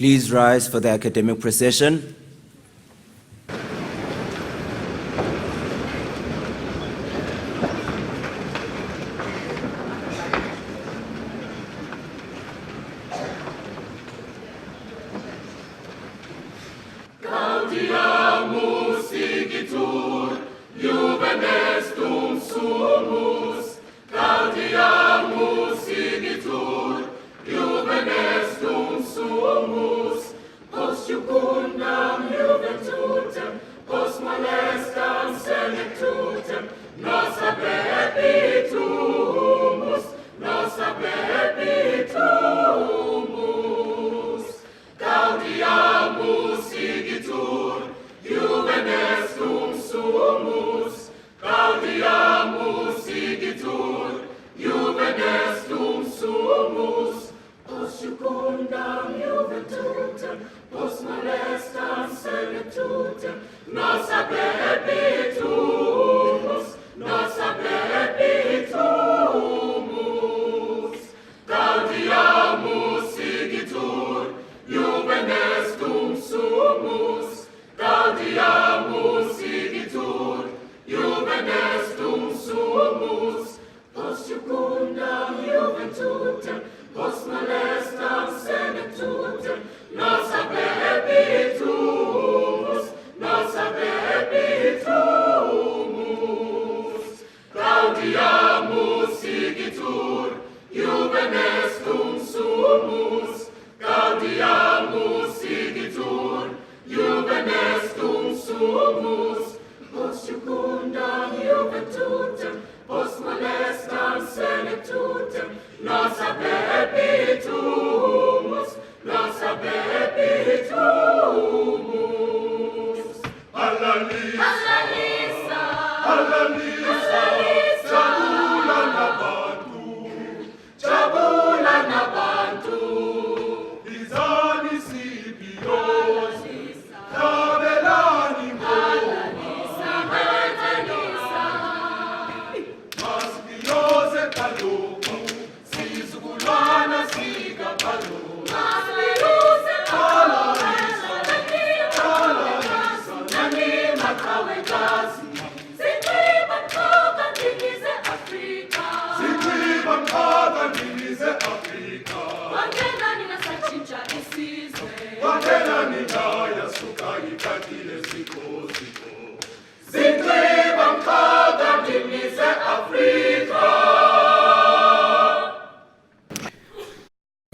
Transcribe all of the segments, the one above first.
Please rise for the academic procession.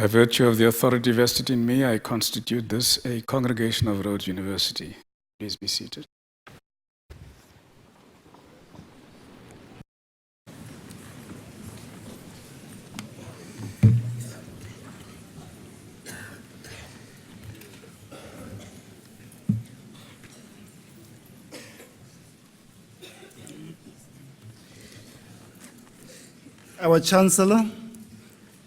By virtue of the authority vested in me, I constitute this a congregation of Rhodes University. Please be seated. Our Chancellor,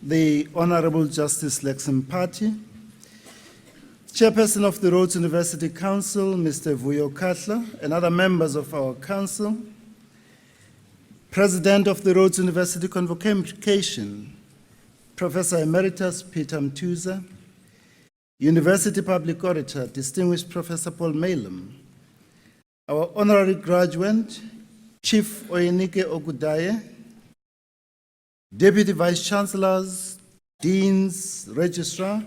the Honorable Justice Lexham Party, Chairperson of the Rhodes University Council, Mr. Vuyo Katla, and other members of our council, President of the Rhodes University Convocation, Professor Emeritus Peter Mtuza, University Public Auditor, Distinguished Professor Paul Malem, our honorary graduate, Chief Oyenike Ogudaye, Deputy Vice-Chancellors, Deans, Registrar,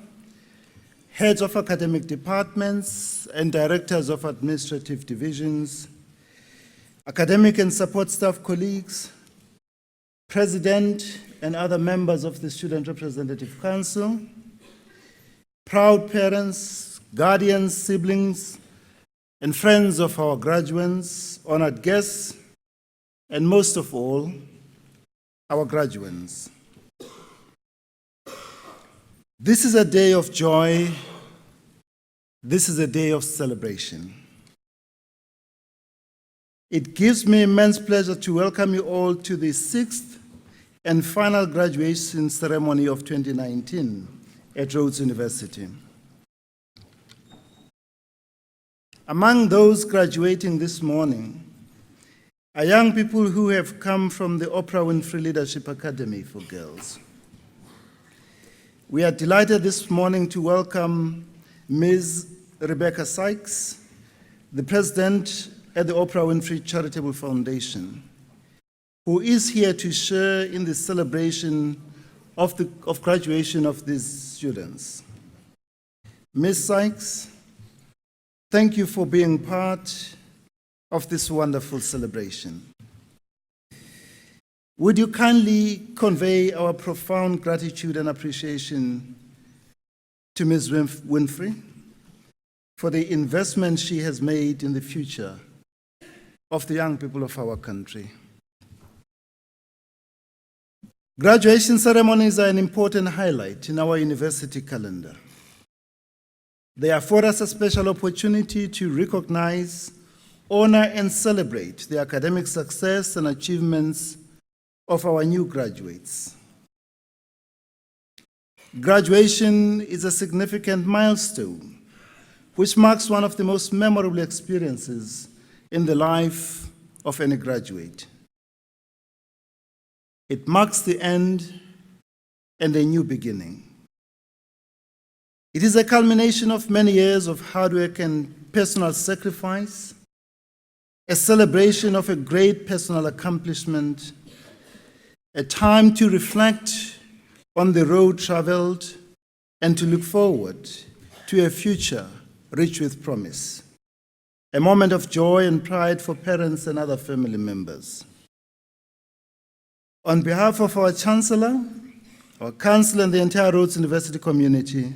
Heads of Academic Departments, and Directors of Administrative Divisions, academic and support staff colleagues, President and other members of the Student Representative Council, proud parents, guardians, siblings, and friends of our graduates, honored guests, and most of all, our graduates. This is a day of joy. This is a day of celebration. It gives me immense pleasure to welcome you all to the 6th and final graduation ceremony of 2019 at Rhodes University. Among those graduating this morning are young people who have come from the Oprah Winfrey Leadership Academy for Girls. We are delighted this morning to welcome Ms. Rebecca Sykes, the president at the Oprah Winfrey Charitable Foundation, who is here to share in the celebration of graduation of these students. Ms. Sykes, thank you for being part of this wonderful celebration. Would you kindly convey our profound gratitude and appreciation to Ms. Winfrey for the investment she has made in the future of the young people of our country? Graduation ceremonies are an important highlight in our university calendar. They afford us a special opportunity to recognize, honor, and celebrate the academic success and achievements of our new graduates. Graduation is a significant milestone, which marks one of the most memorable experiences in the life of any graduate. It marks the end and a new beginning. It is a culmination of many years of hard work and personal sacrifice, a celebration of a great personal accomplishment, a time to reflect on the road traveled and to look forward to a future rich with promise, a moment of joy and pride for parents and other family members. On behalf of our Chancellor, our Council, and the entire Rhodes University community,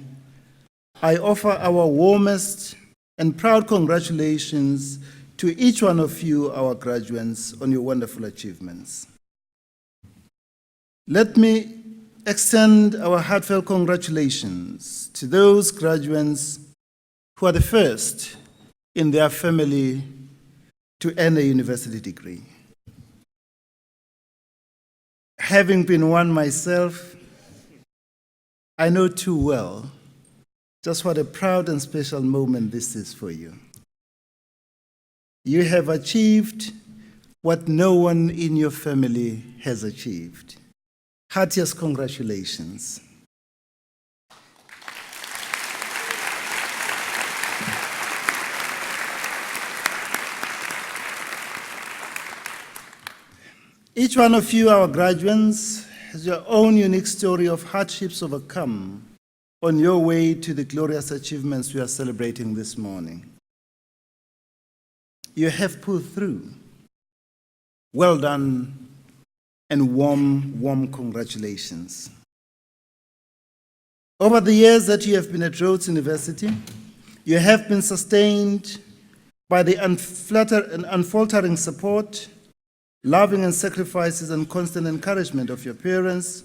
I offer our warmest and proud congratulations to each one of you, our graduates, on your wonderful achievements. Let me extend our heartfelt congratulations to those graduates who are the first in their family to earn a university degree. Having been one myself, I know too well just what a proud and special moment this is for you. You have achieved what no one in your family has achieved. Heartiest congratulations. Each one of you, our graduates, has your own unique story of hardships overcome on your way to the glorious achievements we are celebrating this morning. You have pulled through. Well done, and warm congratulations. Over the years that you have been at Rhodes University, you have been sustained by the unfaltering support, loving and sacrifices and constant encouragement of your parents,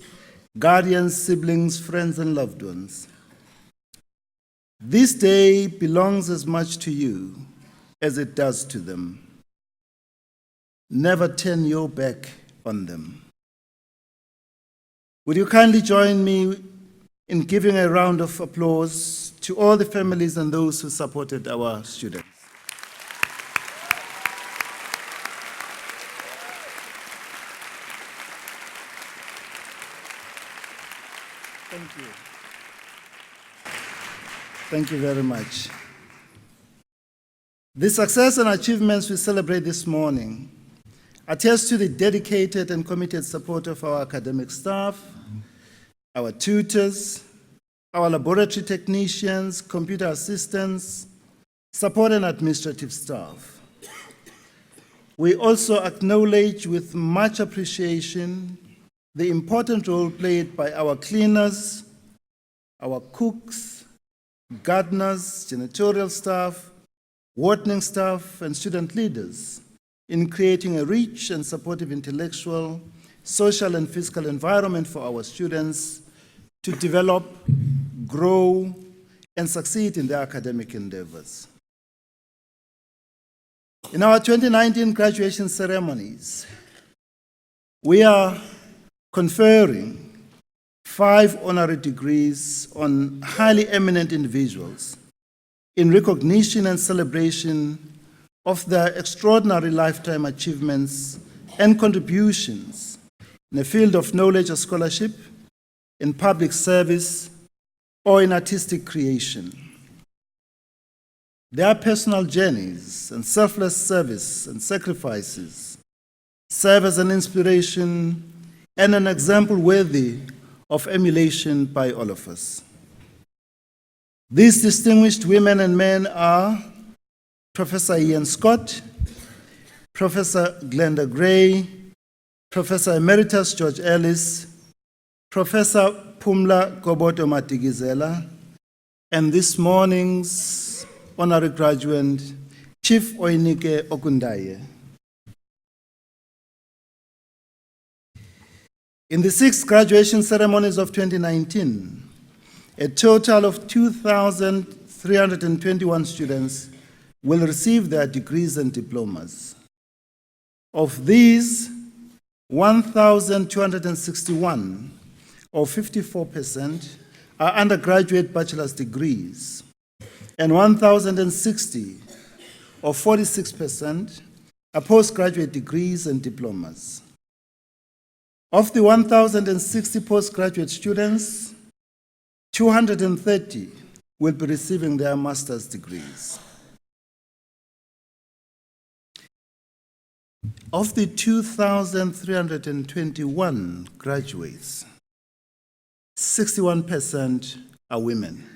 guardians, siblings, friends, and loved ones. This day belongs as much to you as it does to them. Never turn your back on them. Would you kindly join me in giving a round of applause to all the families and those who supported our students? Thank you. Thank you very much. The success and achievements we celebrate this morning attest to the dedicated and committed support of our academic staff, our tutors, our laboratory technicians, computer assistants, support and administrative staff. We also acknowledge with much appreciation the important role played by our cleaners, our cooks, gardeners, janitorial staff, watering staff, and student leaders in creating a rich and supportive intellectual, social, and physical environment for our students to develop, grow, and succeed in their academic endeavors. In our 2019 graduation ceremonies, we are conferring 5 honorary degrees on highly eminent individuals in recognition and celebration of their extraordinary lifetime achievements and contributions in the field of knowledge or scholarship, in public service, or in artistic creation. Their personal journeys and selfless service and sacrifices serve as an inspiration and an example worthy of emulation by all of us. These distinguished women and men are Professor Ian Scott, Professor Glenda Gray, Professor Emeritus George Ellis, Professor Pumla Gobodo Matigizela, and this morning's honorary graduate, Chief Oinike Ogundaye. In the 6 graduation ceremonies of 2019, a total of 2,321 students will receive their degrees and diplomas. Of these, 1,261, or 54%, are undergraduate bachelor's degrees, and 1,060, or 46%, are postgraduate degrees and diplomas. Of the 1,060 postgraduate students, 230 will be receiving their master's degrees. Of the 2,321 graduates, 61% are women.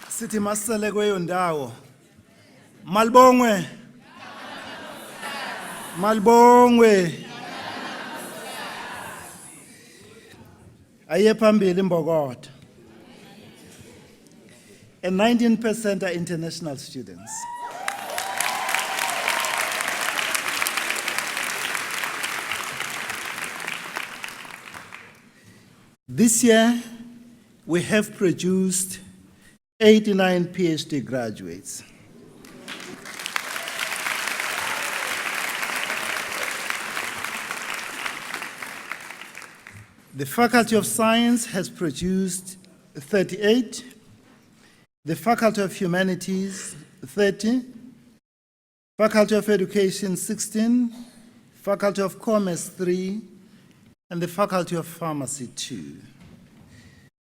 Sithi masele kweyo ndawo. Malibongwe. Malibongwe. Aye phambili Mbokodo. And 19% are international students. This year, we have produced 89 PhD graduates. The Faculty of Science has produced 38, the Faculty of Humanities 30, Faculty of Education 16, Faculty of Commerce 3, and the Faculty of Pharmacy 2.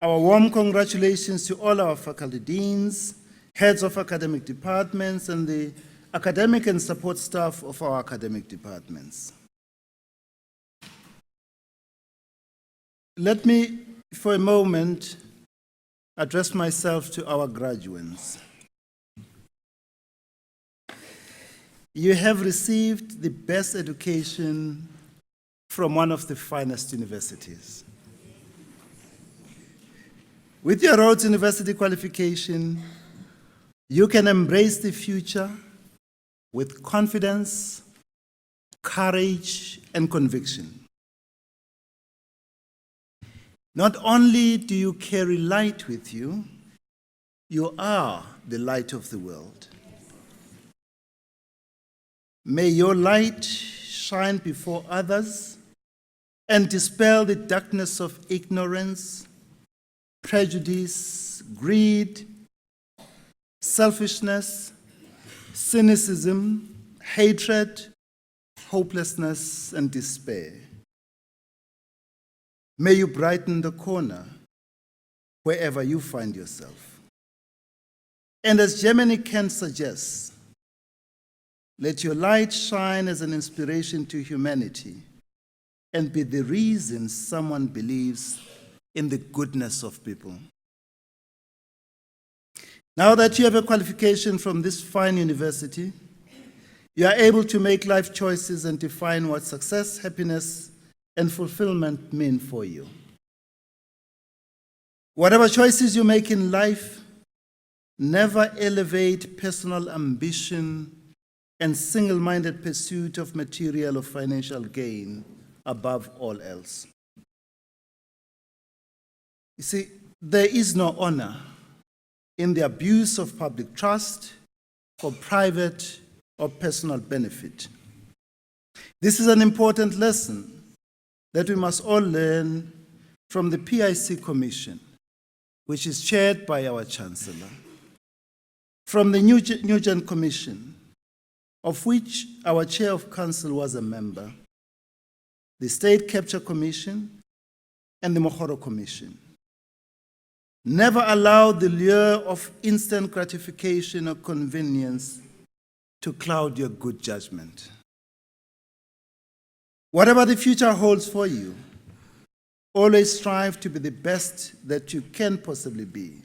Our warm congratulations to all our faculty deans, heads of academic departments, and the academic and support staff of our academic departments. Let me, for a moment, address myself to our graduates. You have received the best education from one of the finest universities. With your Rhodes University qualification, you can embrace the future with confidence, courage, and conviction. Not only do you carry light with you, you are the light of the world. May your light shine before others and dispel the darkness of ignorance, prejudice, greed, selfishness, cynicism, hatred, hopelessness, and despair. May you brighten the corner wherever you find yourself. And as Germany can suggest, let your light shine as an inspiration to humanity and be the reason someone believes in the goodness of people. Now that you have a qualification from this fine university, you are able to make life choices and define what success, happiness, and fulfillment mean for you. Whatever choices you make in life, never elevate personal ambition and single-minded pursuit of material or financial gain above all else. You see, there is no honor in the abuse of public trust for private or personal benefit. This is an important lesson that we must all learn from the PIC Commission, which is chaired by our Chancellor, from the New Gen Commission, of which our chair of council was a member, the State Capture Commission, and the Mohoro Commission. Never allow the lure of instant gratification or convenience to cloud your good judgment. Whatever the future holds for you, always strive to be the best that you can possibly be.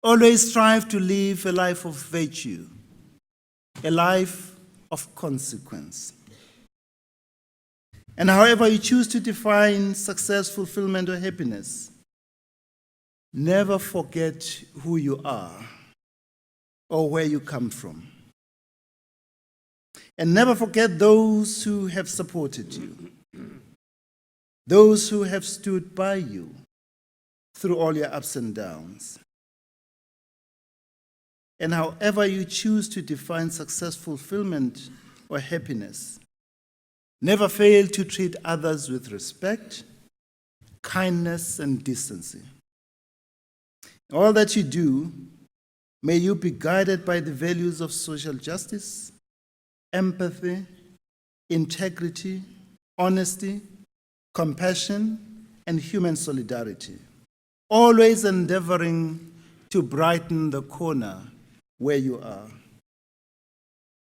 Always strive to live a life of virtue, a life of consequence. And however you choose to define success, fulfillment, or happiness, never forget who you are or where you come from. And never forget those who have supported you, those who have stood by you through all your ups and downs. And however you choose to define success, fulfillment, or happiness, never fail to treat others with respect, kindness, and decency. All that you do, may you be guided by the values of social justice, empathy, integrity, honesty, compassion, and human solidarity, always endeavoring to brighten the corner where you are.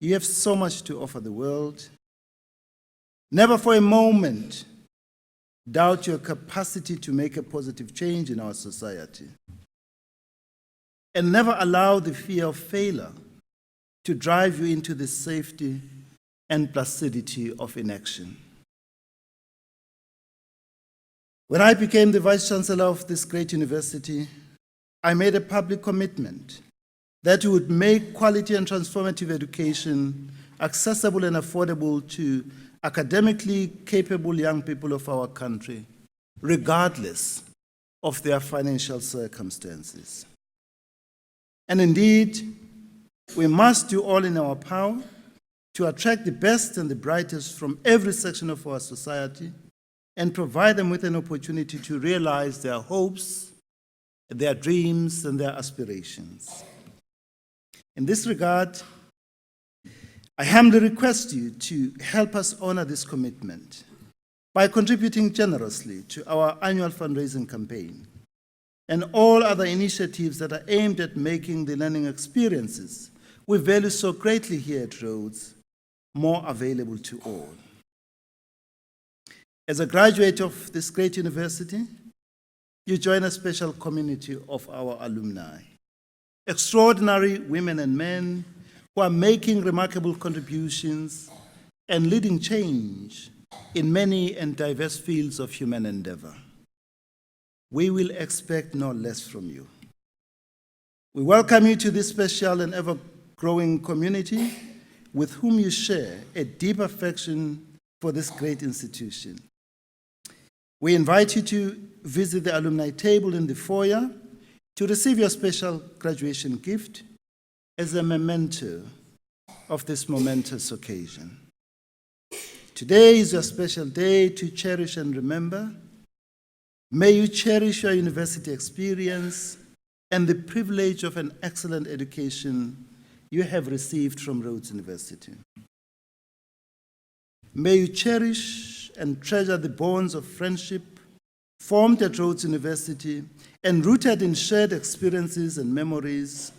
You have so much to offer the world. Never for a moment doubt your capacity to make a positive change in our society. And never allow the fear of failure to drive you into the safety and placidity of inaction. When I became the Vice Chancellor of this great university, I made a public commitment that we would make quality and transformative education accessible and affordable to academically capable young people of our country, regardless of their financial circumstances. And indeed, we must do all in our power to attract the best and the brightest from every section of our society and provide them with an opportunity to realize their hopes, their dreams, and their aspirations. In this regard, I humbly request you to help us honor this commitment by contributing generously to our annual fundraising campaign and all other initiatives that are aimed at making the learning experiences we value so greatly here at Rhodes more available to all. As a graduate of this great university, you join a special community of our alumni, extraordinary women and men who are making remarkable contributions and leading change in many and diverse fields of human endeavor. We will expect no less from you. We welcome you to this special and ever-growing community with whom you share a deep affection for this great institution. We invite you to visit the alumni table in the foyer to receive your special graduation gift as a memento of this momentous occasion. Today is your special day to cherish and remember. May you cherish your university experience and the privilege of an excellent education you have received from Rhodes University. May you cherish and treasure the bonds of friendship formed at Rhodes University and rooted in shared experiences and memories,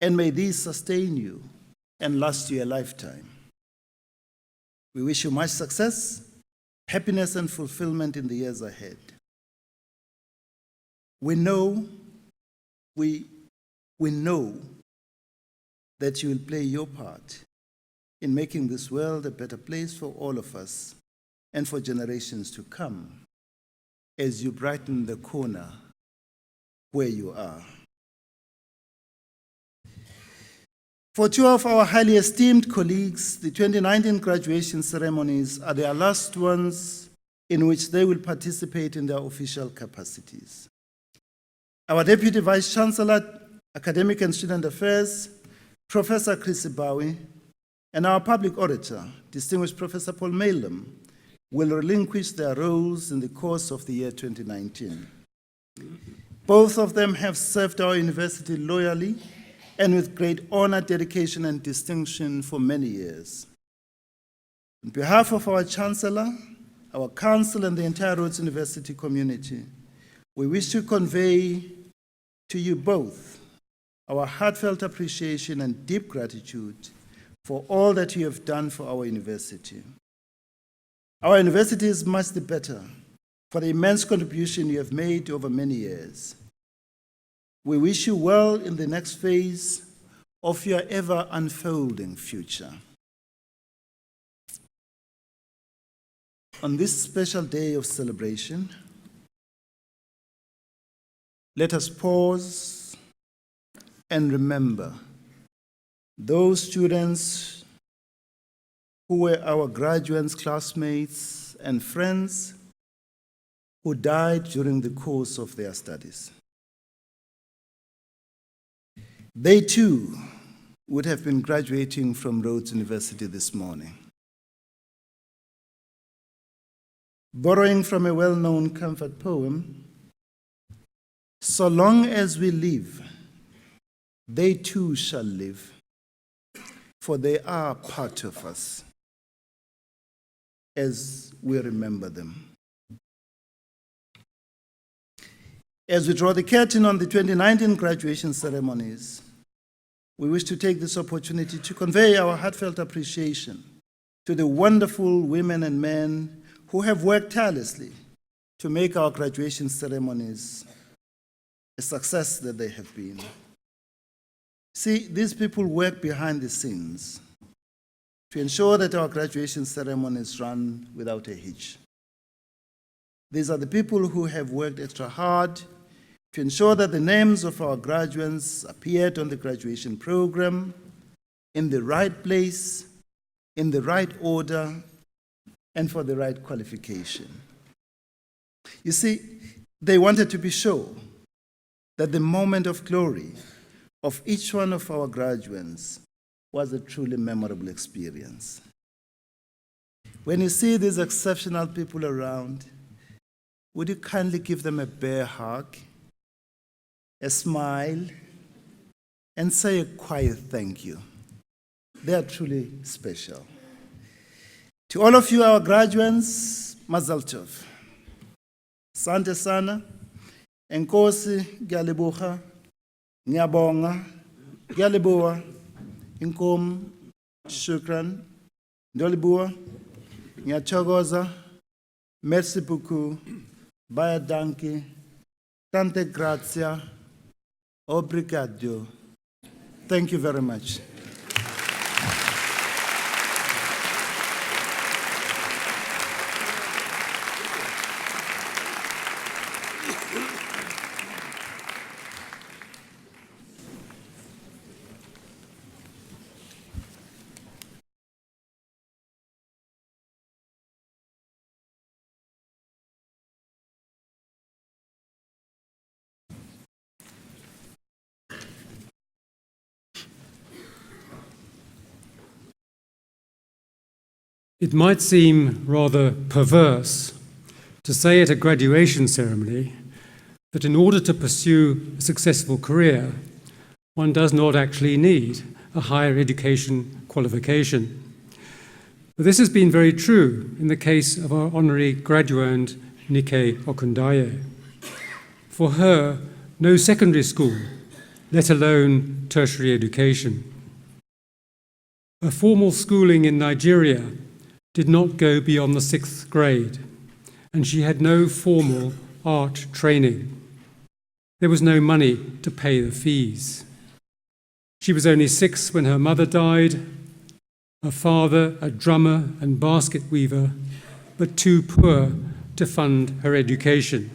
and may these sustain you and last you a lifetime. We wish you much success, happiness, and fulfillment in the years ahead. We know that you will play your part in making this world a better place for all of us and for generations to come as you brighten the corner where you are. For two of our highly esteemed colleagues, the 2019 graduation ceremonies are their last ones in which they will participate in their official capacities. Our Deputy Vice Chancellor, Academic and Student Affairs, Professor Chris Ibawi, and our Public Auditor, Distinguished Professor Paul Malem, will relinquish their roles in the course of the year 2019. Both of them have served our university loyally and with great honor, dedication, and distinction for many years. On behalf of our Chancellor, our Council, and the entire Rhodes University community, we wish to convey to you both our heartfelt appreciation and deep gratitude for all that you have done for our university. Our university is much the better for the immense contribution you have made over many years. We wish you well in the next phase of your ever unfolding future. On this special day of celebration, let us pause and remember those students who were our graduates, classmates, and friends who died during the course of their studies. They too would have been graduating from Rhodes University this morning. Borrowing from a well-known comfort poem, so long as we live, they too shall live, for they are part of us as we remember them. As we draw the curtain on the 2019 graduation ceremonies, we wish to take this opportunity to convey our heartfelt appreciation to the wonderful women and men who have worked tirelessly to make our graduation ceremonies a success that they have been. See, these people work behind the scenes to ensure that our graduation ceremonies run without a hitch. These are the people who have worked extra hard to ensure that the names of our graduates appeared on the graduation program in the right place, in the right order, and for the right qualification. You see, they wanted to be sure that the moment of glory of each one of our graduates was a truly memorable experience. When you see these exceptional people around, would you kindly give them a bear hug, a smile, and say a quiet thank you? They are truly special. To all of you, our graduates, Mazal Tov. Sante sana, enkosi ngiyalibuka, ngiyabonga, ngiyalibuka, inkom, shukran, ndolibuka, ngiyathokoza, merci beaucoup, baya danki, tante grazie, obrigado. Thank you very much. It might seem rather perverse to say at a graduation ceremony that in order to pursue a successful career, one does not actually need a higher education qualification. But this has been very true in the case of our honorary graduand, Nike Okundaye. For her, no secondary school, let alone tertiary education. Her formal schooling in Nigeria did not go beyond the 6th grade, and she had no formal art training. There was no money to pay the fees. She was only 6 when her mother died, her father a drummer and basket weaver, but too poor to fund her education.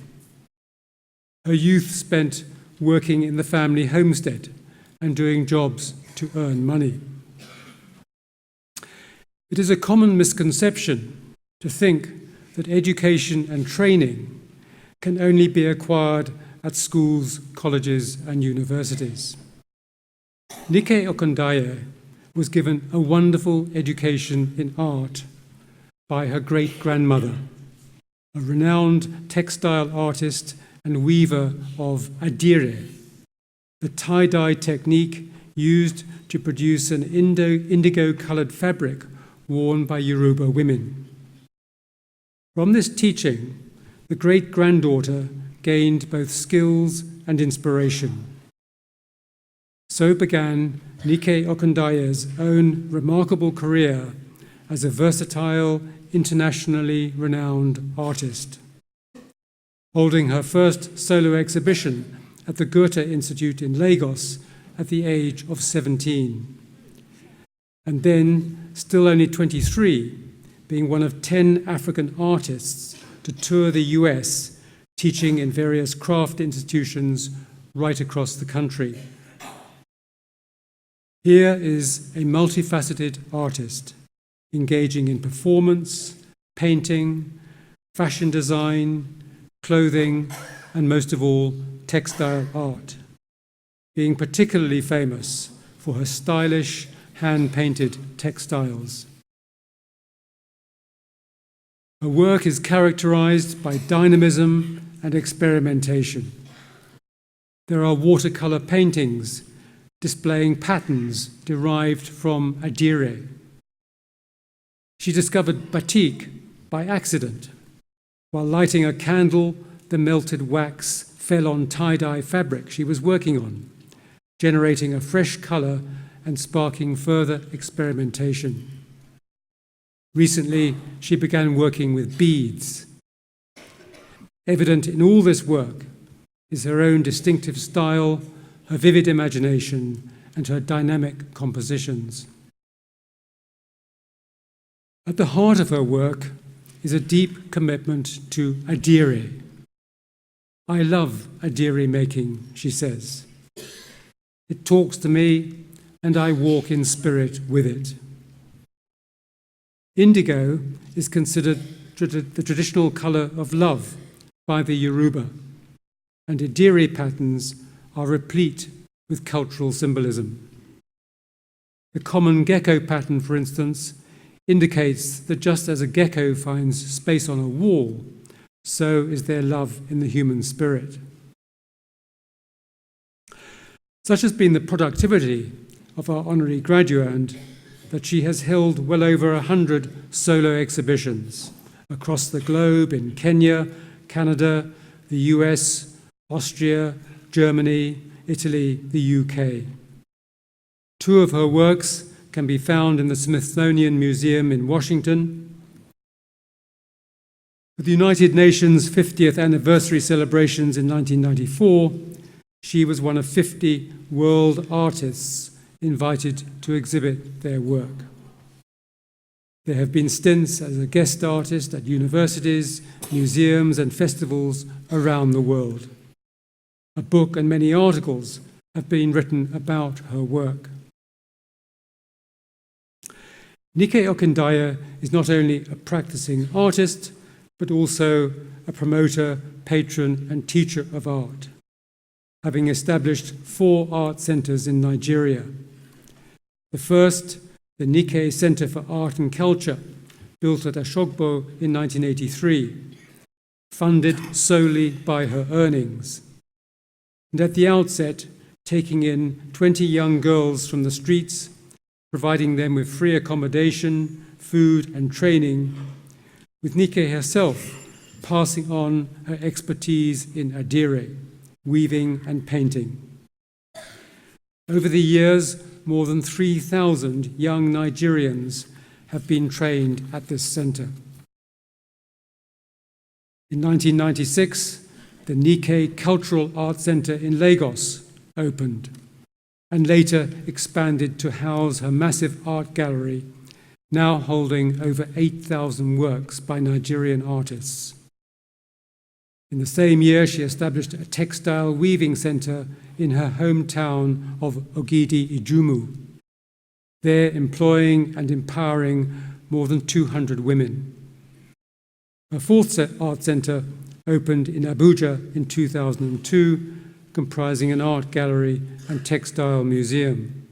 Her youth spent working in the family homestead and doing jobs to earn money. It is a common misconception to think that education and training can only be acquired at schools, colleges, and universities. Nike Okundaye was given a wonderful education in art by her great-grandmother, a renowned textile artist and weaver of adire, the tie-dye technique used to produce an indigo-coloured fabric worn by Yoruba women. From this teaching, the great-granddaughter gained both skills and inspiration. So began Nike Okundaye's own remarkable career as a versatile, internationally renowned artist. Holding her first solo exhibition at the Goethe Institute in Lagos at the age of 17. And then, still only 23, being one of 10 African artists to tour the US, teaching in various craft institutions right across the country. Here is a multifaceted artist, engaging in performance, painting, fashion design, clothing, and most of all, textile art, being particularly famous for her stylish, hand-painted textiles. Her work is characterized by dynamism and experimentation. There are watercolor paintings displaying patterns derived from adire. She discovered batik by accident. While lighting a candle, the melted wax fell on tie-dye fabric she was working on, generating a fresh color and sparking further experimentation. Recently, she began working with beads. Evident in all this work is her own distinctive style, her vivid imagination, and her dynamic compositions. At the heart of her work is a deep commitment to adire. I love adire making, she says. It talks to me, and I walk in spirit with it. Indigo is considered the traditional colour of love by the Yoruba, and adire patterns are replete with cultural symbolism. The common gecko pattern, for instance, indicates that just as a gecko finds space on a wall, so is there love in the human spirit. Such has been the productivity of our honorary graduand that she has held well over 100 solo exhibitions across the globe in Kenya, Canada, the US, Austria, Germany, Italy, the UK. 2 of her works can be found in the Smithsonian Museum in Washington. At the United Nations 50th anniversary celebrations in 1994, she was one of 50 world artists invited to exhibit their work. There have been stints as a guest artist at universities, museums, and festivals around the world. A book and many articles have been written about her work. Nike Okundaye is not only a practicing artist, but also a promoter, patron, and teacher of art, having established 4 art centres in Nigeria. The first, the Nike Centre for Art and Culture, built at Oshogbo in 1983, funded solely by her earnings. And at the outset, taking in 20 young girls from the streets, providing them with free accommodation, food, and training, with Nike herself passing on her expertise in adire, weaving, and painting. Over the years, more than 3,000 young Nigerians have been trained at this centre. In 1996, the Nike Cultural Arts Centre in Lagos opened and later expanded to house her massive art gallery, now holding over 8,000 works by Nigerian artists. In the same year, she established a textile weaving centre in her hometown of Ogidi Ijumu, there employing and empowering more than 200 women. Her fourth art centre opened in Abuja in 2002, comprising an art gallery and textile museum.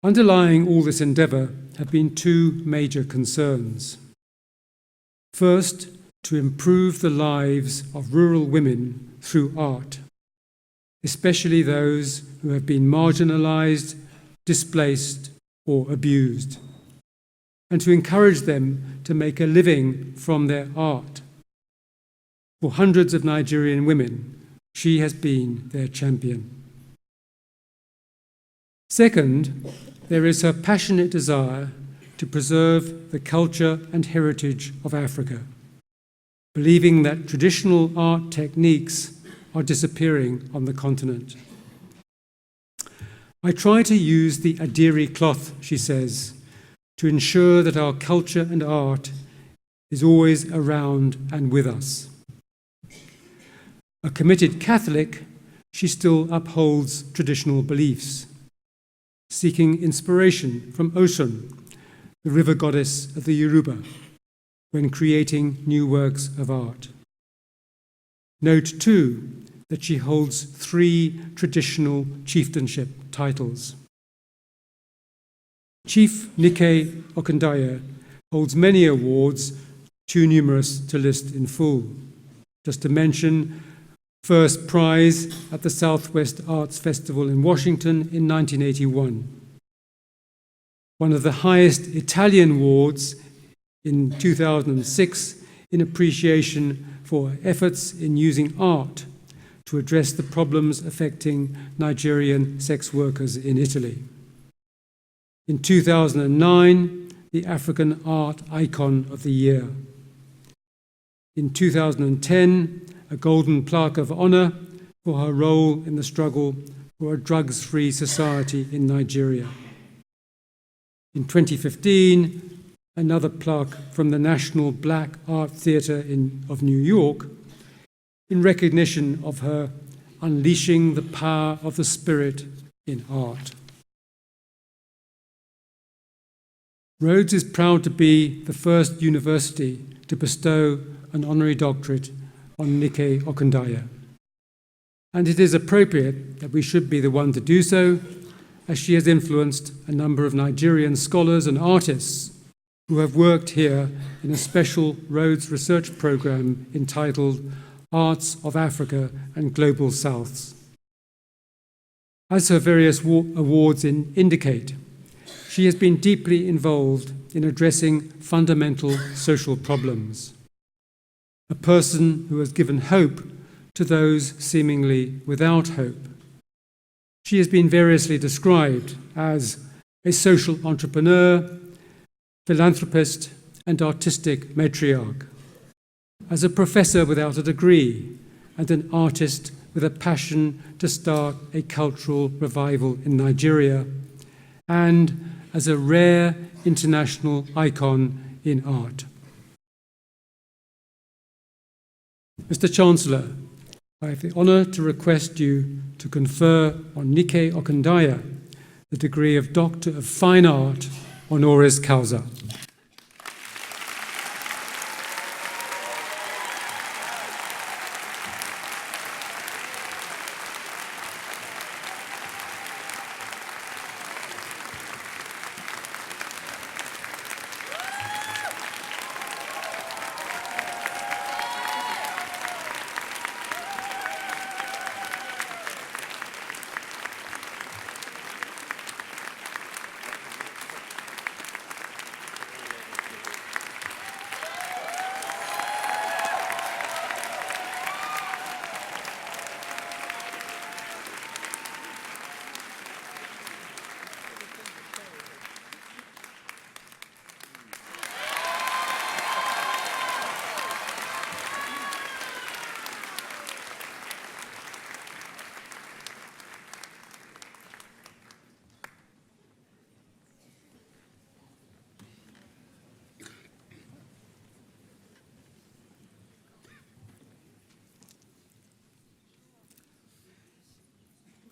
Underlying all this endeavour have been 2 major concerns. First, to improve the lives of rural women through art, especially those who have been marginalized, displaced, or abused, and to encourage them to make a living from their art. For hundreds of Nigerian women, she has been their champion. Second, there is her passionate desire to preserve the culture and heritage of Africa, believing that traditional art techniques are disappearing on the continent. I try to use the Adiri cloth, she says, to ensure that our culture and art is always around and with us. A committed Catholic, she still upholds traditional beliefs, seeking inspiration from Oshun, the river goddess of the Yoruba, when creating new works of art. Note too that she holds 3 traditional chieftainship titles. Chief Nike Okundaya holds many awards, too numerous to list in full. Just to mention, first prize at the Southwest Arts Festival in Washington in 1981. One of the highest Italian awards in 2006 in appreciation for efforts in using art to address the problems affecting Nigerian sex workers in Italy. In 2009, the African Art Icon of the Year. In 2010, a Golden Plaque of Honor for her role in the struggle for a drugs-free society in Nigeria. In 2015, another plaque from the National Black Art Theatre of New York in recognition of her unleashing the power of the spirit in art. Rhodes is proud to be the first university to bestow an honorary doctorate on Nike Okundaya. And it is appropriate that we should be the one to do so, as she has influenced a number of Nigerian scholars and artists who have worked here in a special Rhodes research program entitled Arts of Africa and Global Souths. As her various awards indicate, she has been deeply involved in addressing fundamental social problems. A person who has given hope to those seemingly without hope. She has been variously described as a social entrepreneur, philanthropist, and artistic matriarch, as a professor without a degree, and an artist with a passion to start a cultural revival in Nigeria, and as a rare international icon in art. Mr. Chancellor, I have the honour to request you to confer on Nike Okundaya the degree of Doctor of Fine Art, honoris causa.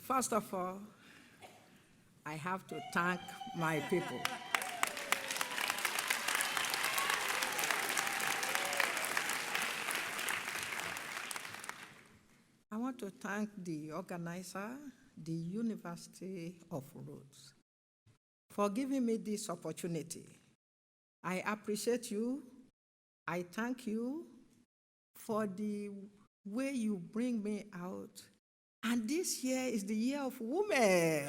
First of all, I have to thank my people. I want to thank the organizer, the University of Rhodes, for giving me this opportunity. I appreciate you. I thank you for the way you bring me out And this year is the year of women.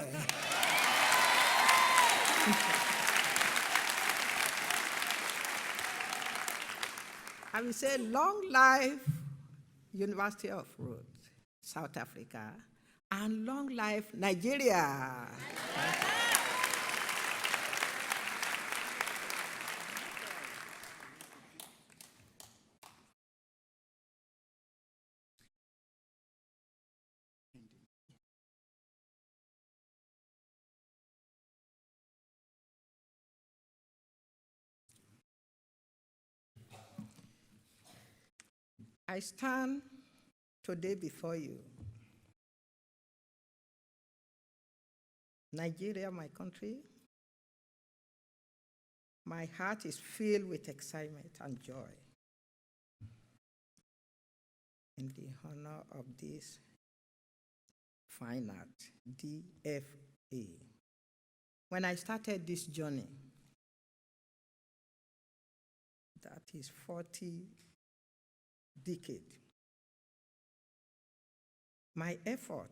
I will say long life University of Rhodes, South Africa, and long life Nigeria. I stand today before you. Nigeria, my country, my heart is filled with excitement and joy in the honor of this fine art, DFA. When I started this journey, that is 40 decades, my effort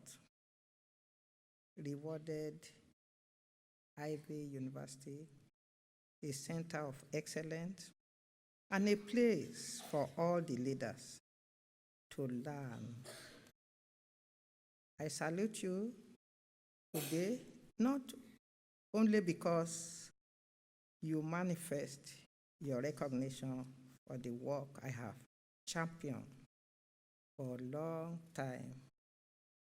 rewarded Ivy University, a center of excellence, and a place for all the leaders to learn. I salute you today, not only because you manifest your recognition for the work I have championed for a long time,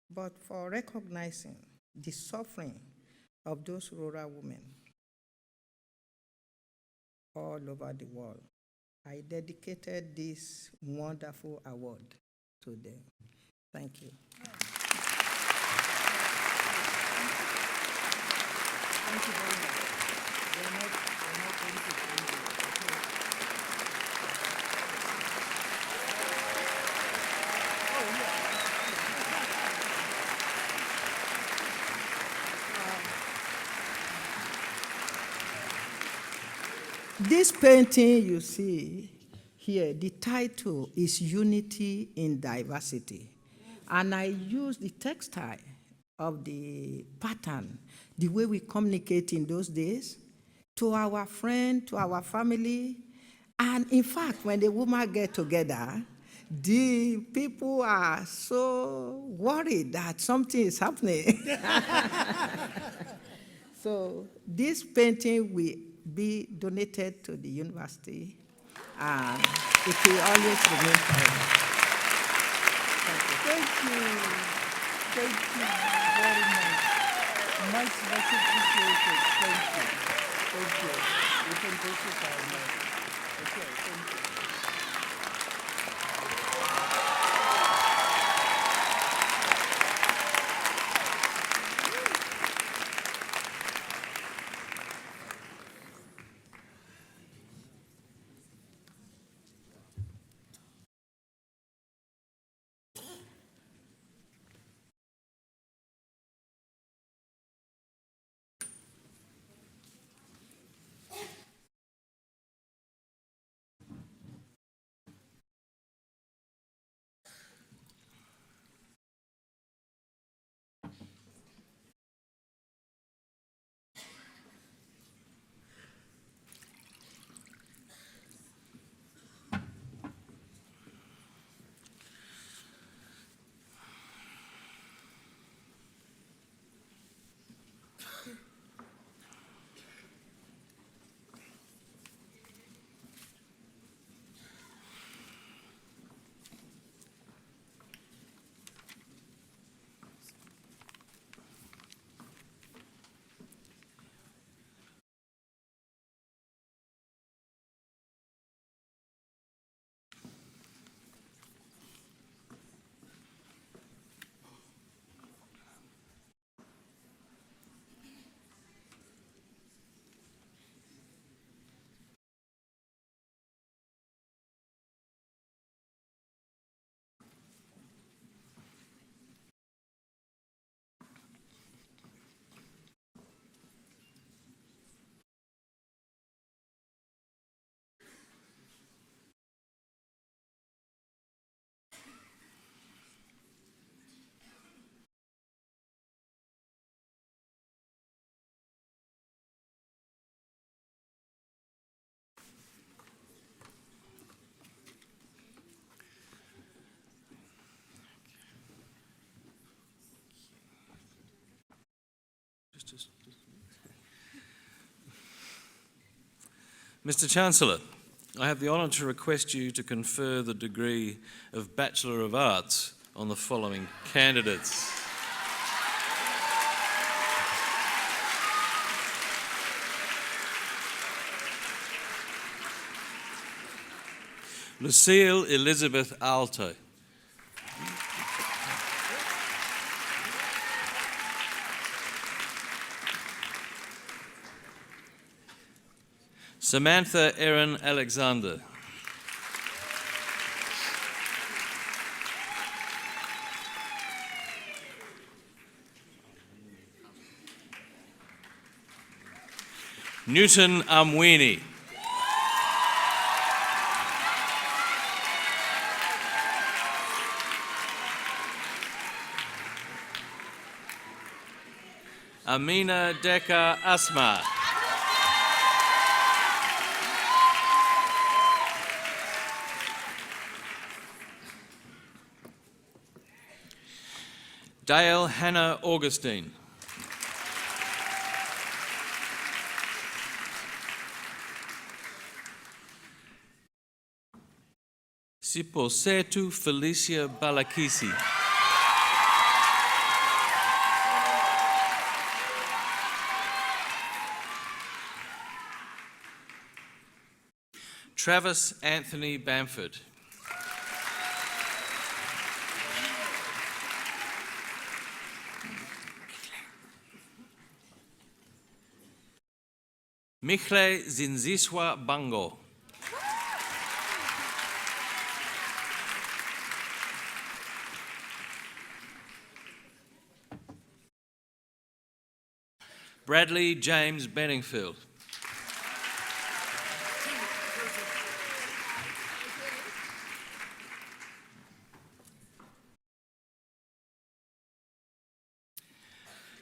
but for recognizing the suffering of those rural women all over the world. I dedicated this wonderful award to them. Thank you. Thank you very much. We're not going to change it. This painting you see here, the title is Unity in Diversity. And I use the textile of the pattern, the way we communicate in those days, to our friend, to our family. And in fact, when the women get together, the people are so worried that something is happening. So this painting will be donated to the university, and it will always remain forever. Thank you. Thank you very much. Much appreciated. Thank you. Thank you. You can go to silence. Okay, thank you. Mr. Chancellor, I have the honour to request you to confer the degree of Bachelor of Arts on the following candidates. Lucille Elizabeth Alto. Samantha Erin Alexander. Newton Amwini. Amina Deka Asma. Dale Hannah Augustine. Siposetu Felicia Balakisi. Travis Anthony Bamford. Michle Zinziswa Bango. Bradley James Benningfield.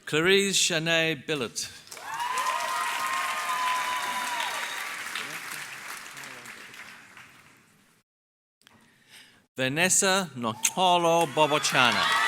Clarice Shanae Billett. Vanessa Notolo Bobochana.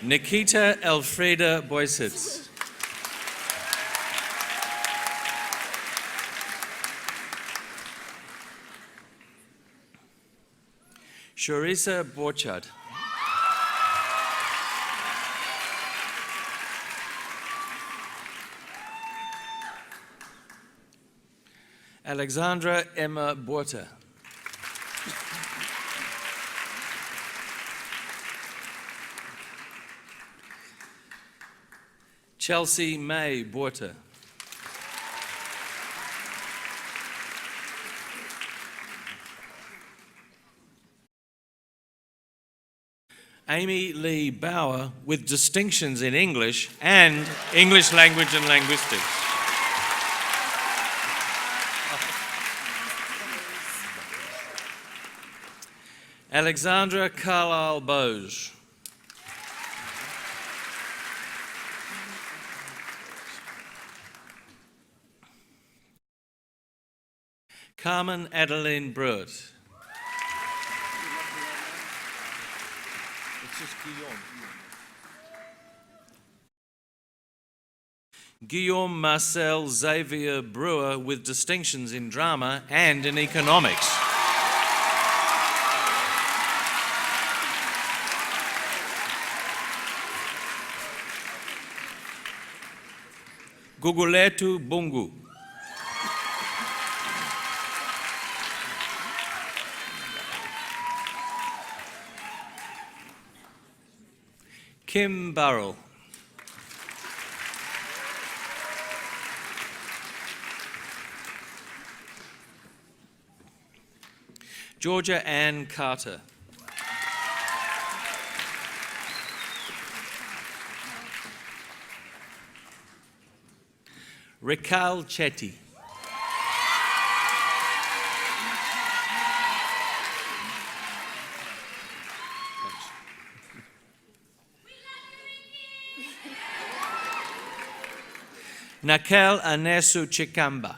Nikita Elfreda Boysitz. Sharisa Borchard. Alexandra Emma Borta. Chelsea May Borta. Amy Lee Bauer with distinctions in English and English language and linguistics. Alexandra Carlisle Bose. Carmen Adeline Brewer. Guillaume Marcel Xavier Brewer with distinctions in drama and in economics. Guguletu Bungu. Kim Burrell. Georgia Ann Carter. Rekal Chetty. Nakel Anesu Chikamba.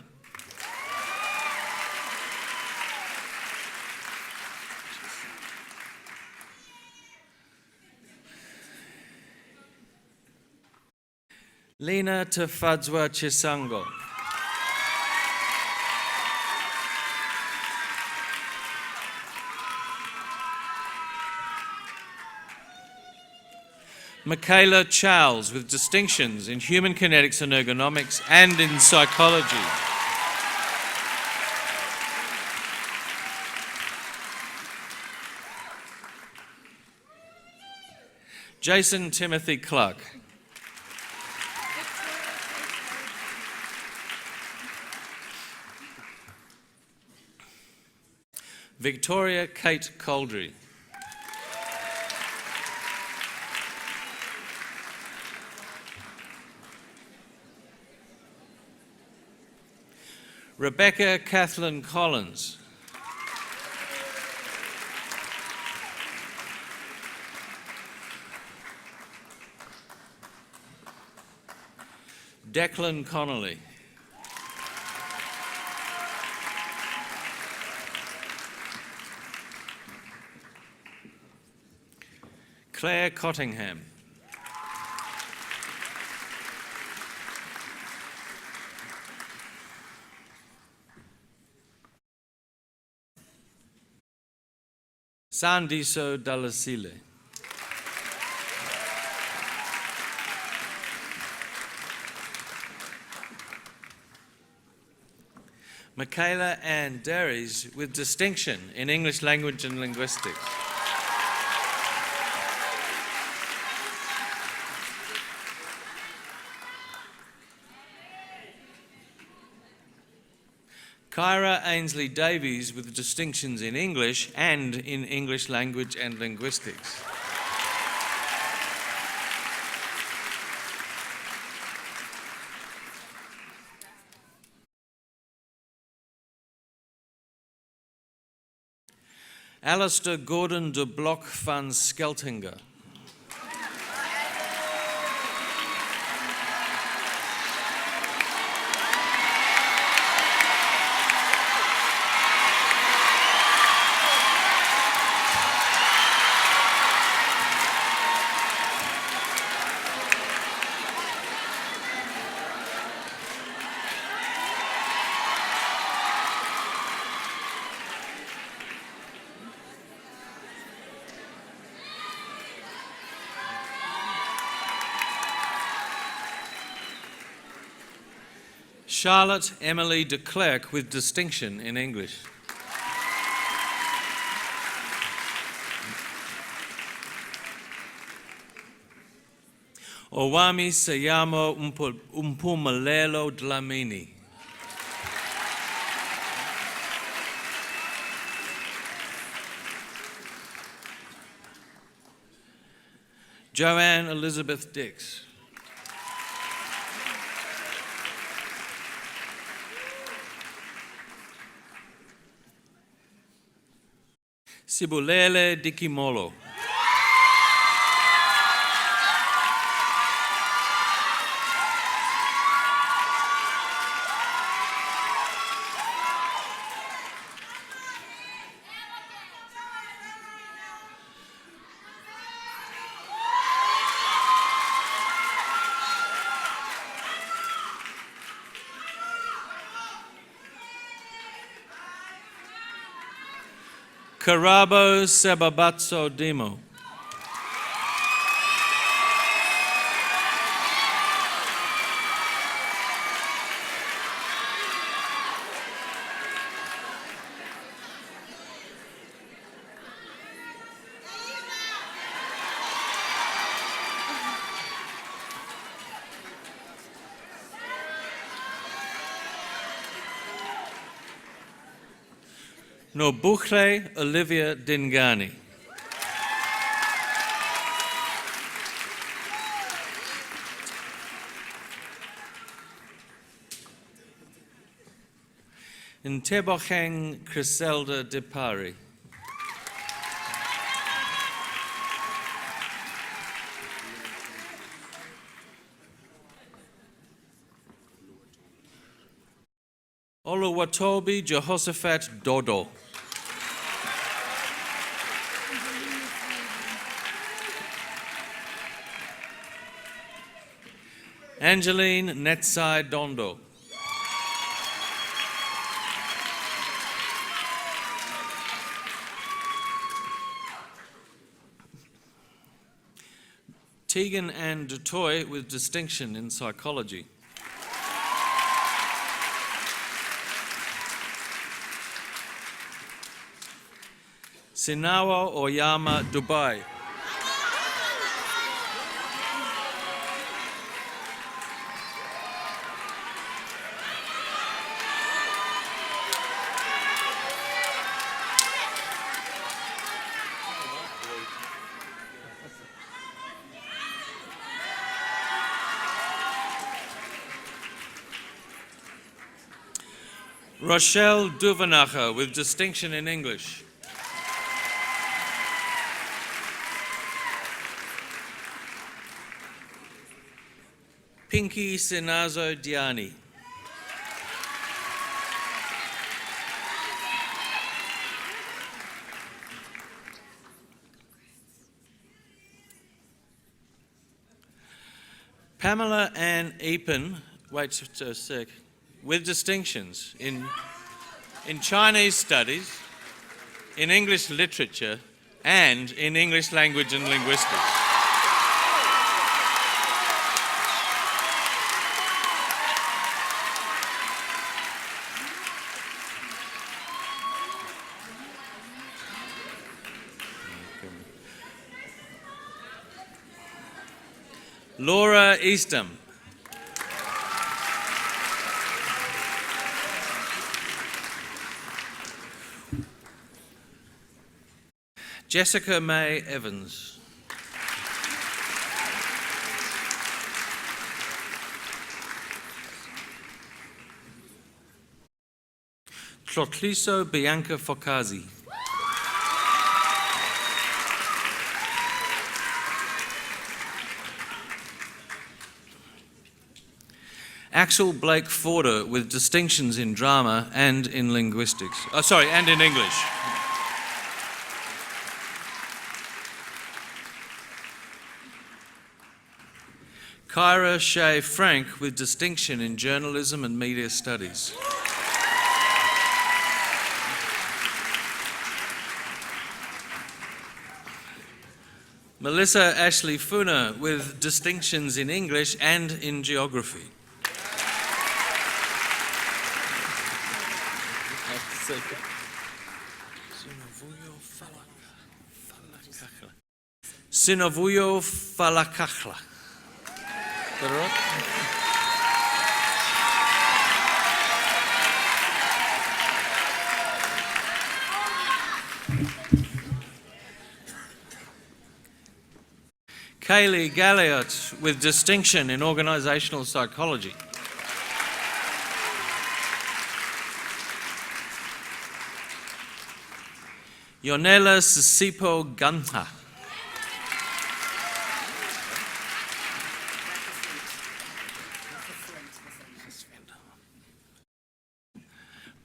Lina Tafadzwa Chisango. Michaela Charles with distinctions in human kinetics and ergonomics and in psychology. Jason Timothy Clark. Victoria Kate Coldry. Rebecca Kathleen Collins. Declan Connolly. Claire Cottingham. Sandiso Dalasile. Michaela Ann Derries with distinction in English language and linguistics. Kyra Ainsley Davies with distinctions in English and in English language and linguistics. Alistair Gordon de Block van Skeltinger. Charlotte Emily de Klerk with distinction in English. Owami Sayamo Umpumalelo Dlamini. Joanne Elizabeth Dix. Sibulele Dikimolo. Karabo Sebabatso Demo. Nobuhle Olivia Dingani. Ntebocheng Criselda Dipari. Oluwatobi Jehoshaphat Dodo. Angeline Netsai Dondo. Tegan Ann Dutoy with distinction in psychology. Sinawa Oyama Dubai. Rochelle Duvanacher with distinction in English. Pinky Sinazo Diani. Pamela Ann Epen, wait just a sec, with distinctions in Chinese studies, in English literature, and in English language and linguistics. Laura Eastham. Jessica May Evans. Tlotliso Bianca Focazi. Axel Blake Forder with distinctions in drama and in linguistics. And in English. Kyra Shea Frank with distinction in journalism and media studies. Melissa Ashley Funa with distinctions in English and in geography. Sinovuyo Falakachla. Is that right? Kaylee Galliot with distinction in organizational psychology. Yonela Sisipo Gantha.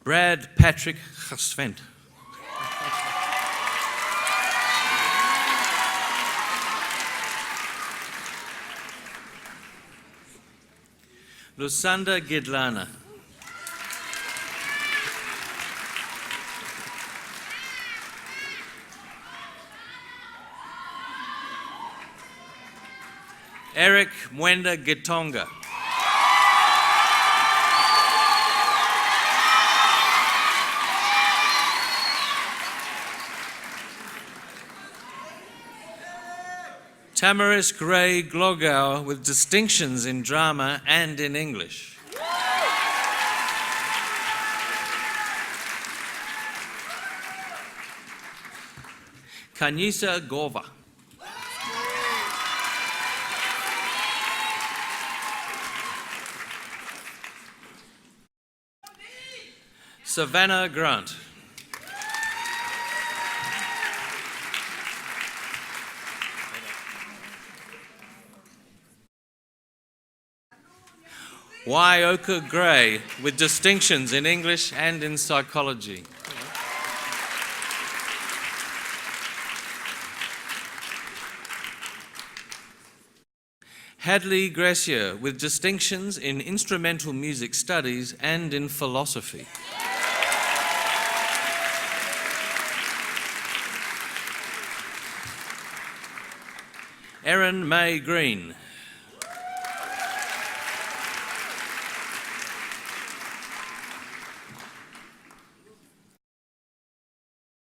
Brad Patrick Gesvent. Lusanda Gidlana. Eric Mwenda Gitonga. Tamaris Gray Glogau with distinctions in drama and in English. Kanisa Gova. Savannah Grant. Wyoka Gray, with distinctions in English and in psychology. Hadley Gracier, with distinctions in instrumental music studies and in philosophy. Erin May Green.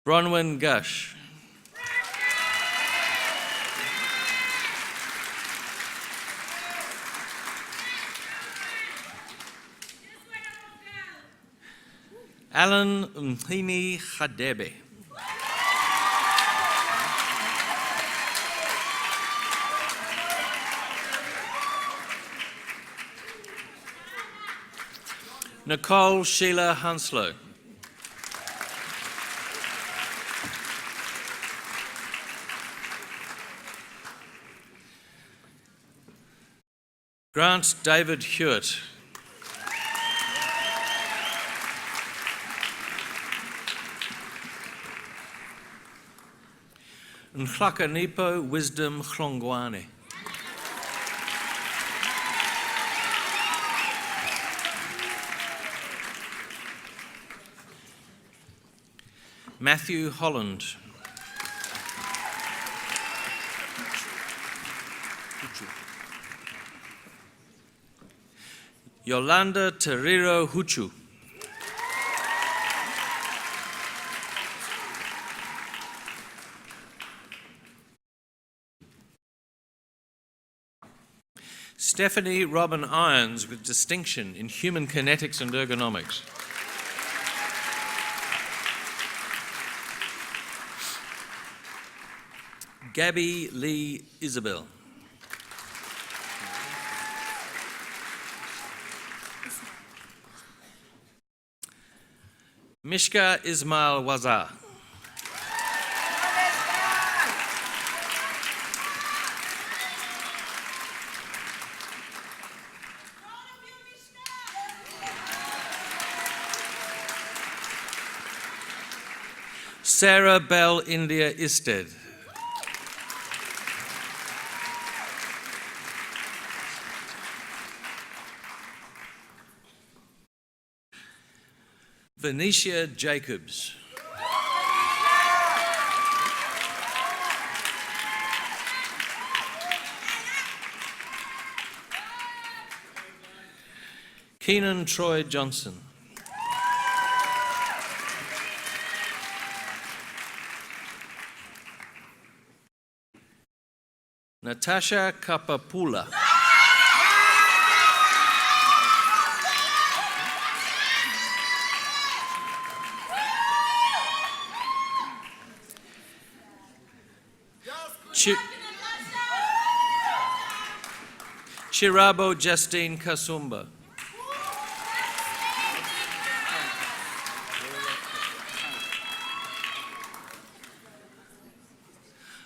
Bronwyn Gush. Alan Mhini Khadebe. Nicole Sheila Hanslow. Grant David Hewitt. Nhlakanipo Wisdom Chlongwane. Matthew Holland. Yolanda Teriro Huchu. Stephanie Robin Irons, with distinction in human kinetics and ergonomics. Gabby Lee Isabel. Mishka Ismail Wazar. Sarah Bell India Isted. Venetia Jacobs. Keenan Troy Johnson. Natasha Kapapula. Chirabo Justine Kasumba.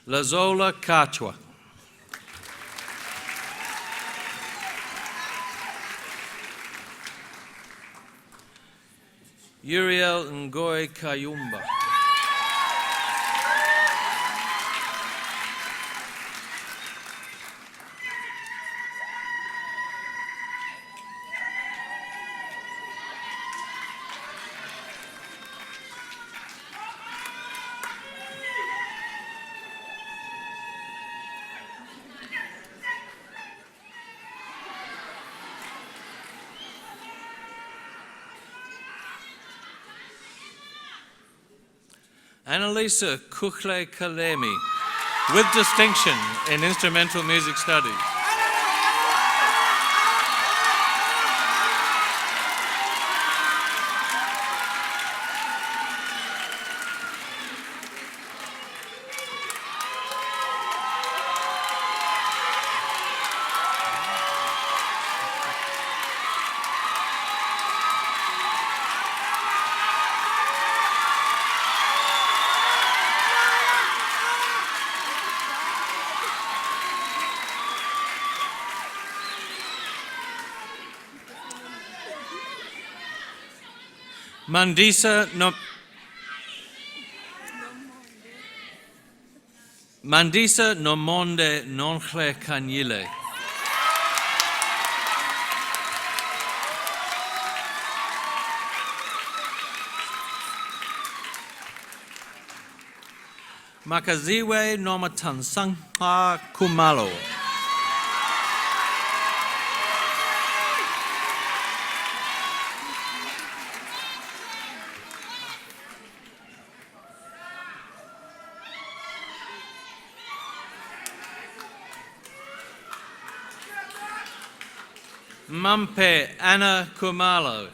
Lazola Kachwa. Uriel Ngoy Kayumba. Annalisa Kukhle Kalemi, with distinction in instrumental music studies. Mandisa nomonde noncle kanyile. Makaziwe nomatansangha kumalo. Mampe Anna Kumalo.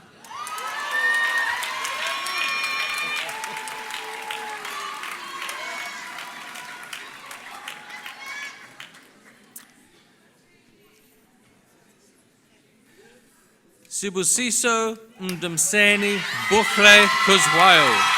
Sibusiso Ndumseni Bukle Kuzwayo.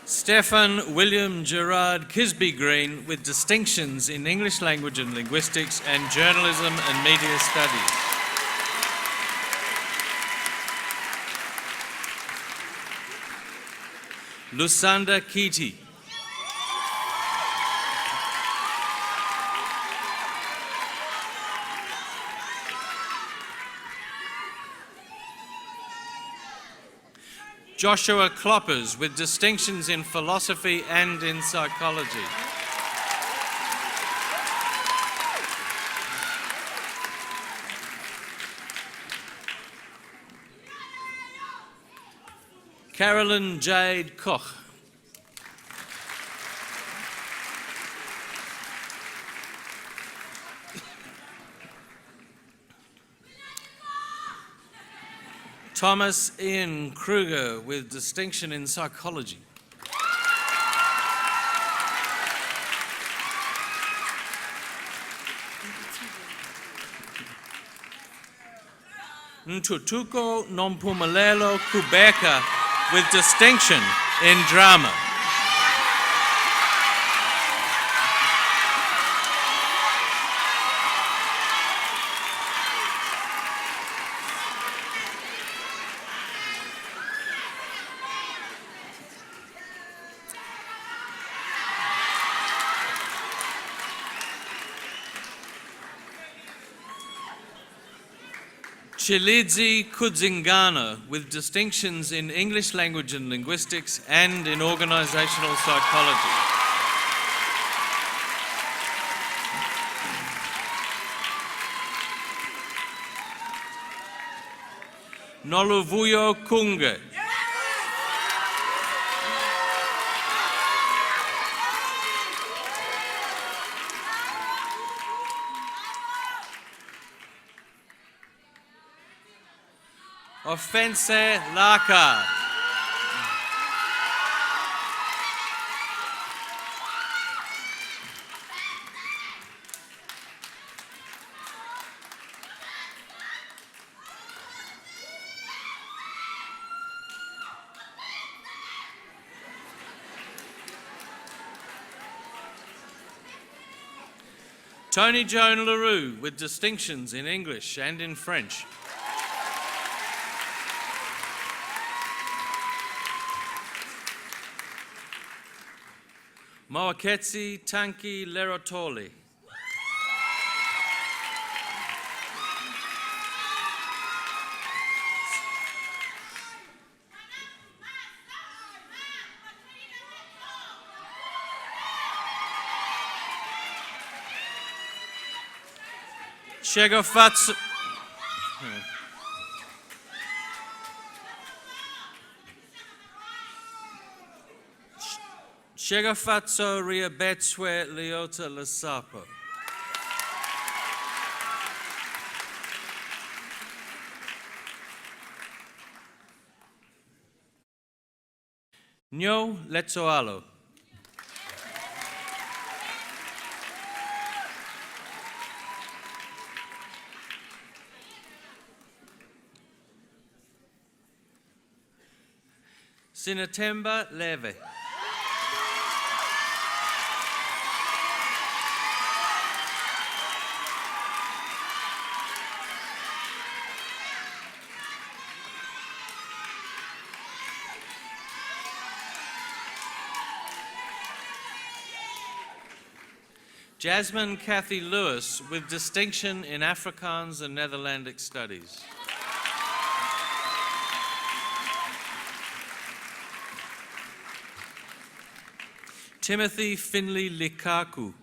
Stefan William Gerard Kisby Green with distinctions in English Language and Linguistics and Journalism and Media Studies. Lusanda Kiti. Joshua Kloppers with distinctions in philosophy and in psychology. Carolyn Jade Koch. Thomas Ian Kruger with distinction in psychology. Ntutuko Nompumelelo Kubeka with distinction in drama. Chilidzi Kudzingana with distinctions in English Language and Linguistics and in Organizational Psychology. Noluvuyo Kunge. Offense Laka. Tony Joan LaRue with distinctions in English and in French. Moaketsi Tanki Lerotoli. Shegofatsu. Shegofatso riabetswe liota lasapo. Nyo letsoalo. Sinatemba leve. Jasmine Kathy Lewis with distinction in Afrikaans and Netherlandic Studies. Timothy Finley Likaku.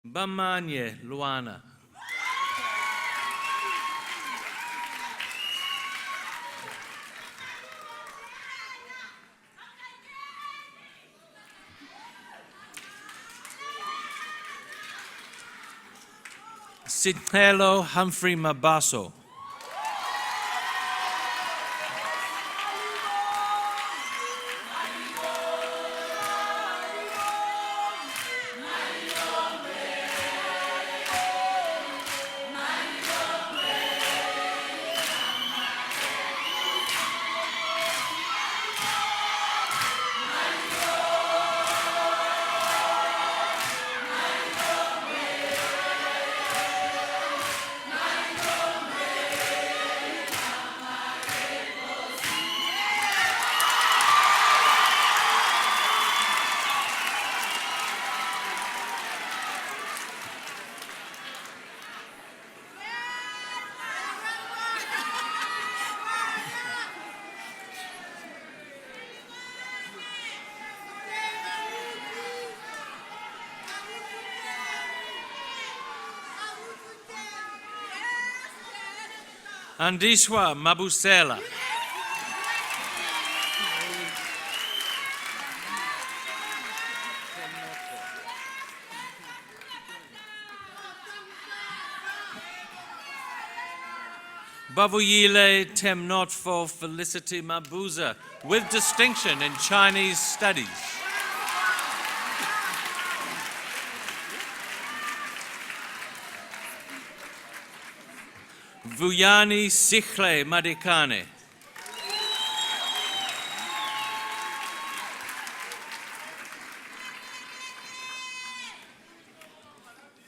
Bamanye Luana. Sitelo Humphrey Mabaso. Andiswa Mabusela. Bavuyile Temnotfo Felicity Mabuza with distinction in Chinese Studies. Vuyani Sikhle Madikane.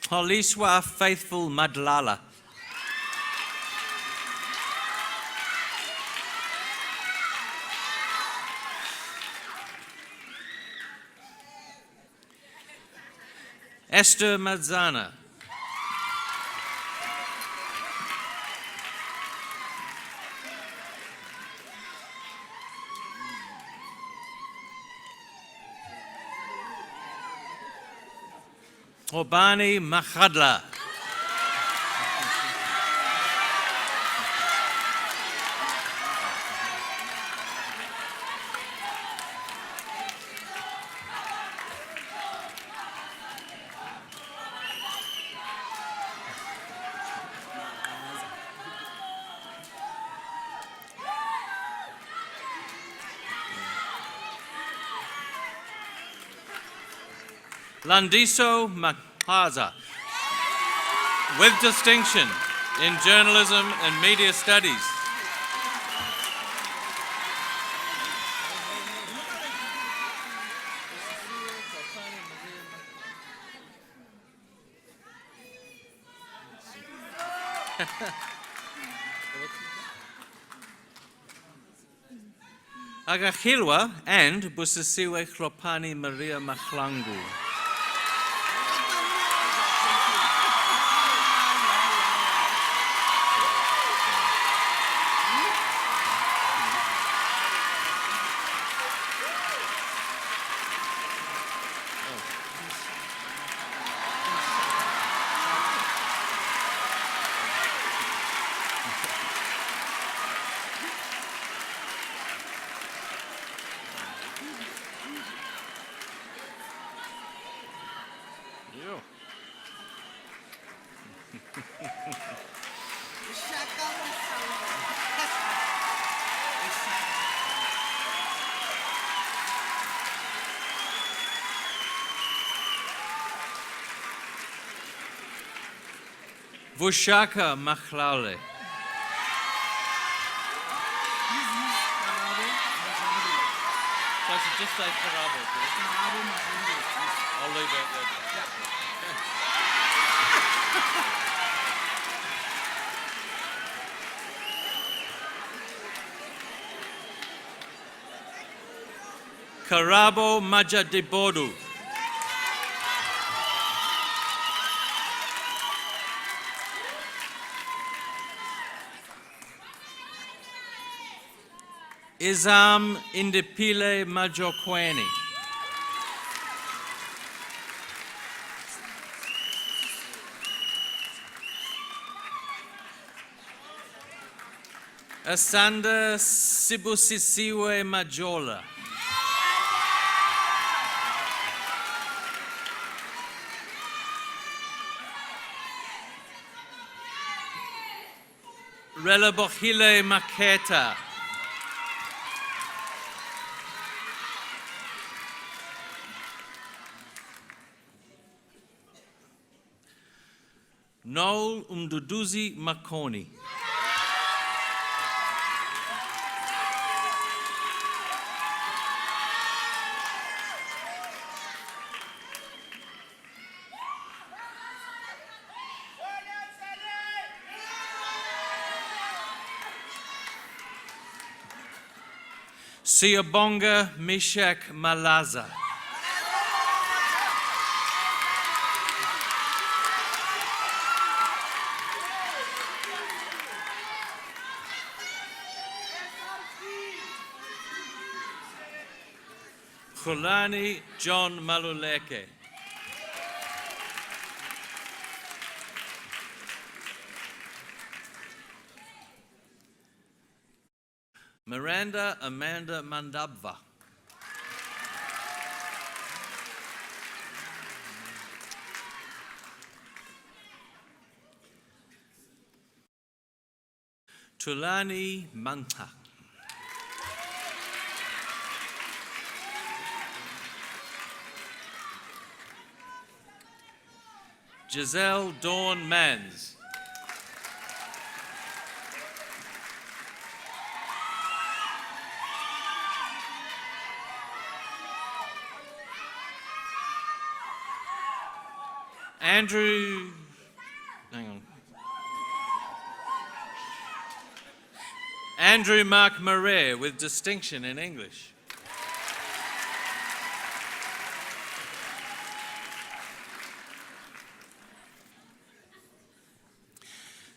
Holiswa Faithful Madlala. Esther Madzana. Obani Mahadla. Landiso Mahaza with distinction in journalism and media studies. Agahilwa and Busisiwe Klopani Maria Mahlangu. Vushaka Machlaule. So I should just say Karabo, please. I'll leave it there. Karabo Majadibodu. Izam Indipile Majokweni. Asanda Sibusisiwe Majola. Relabohile Maketa. Noel Umduduzi Makoni. Siabonga Meshach Malaza. Khulani John Maluleke. Miranda Amanda Mandabva. Tulani Manta. Giselle Dawn Mans. Andrew, hang on. Andrew Mark Murray with distinction in English.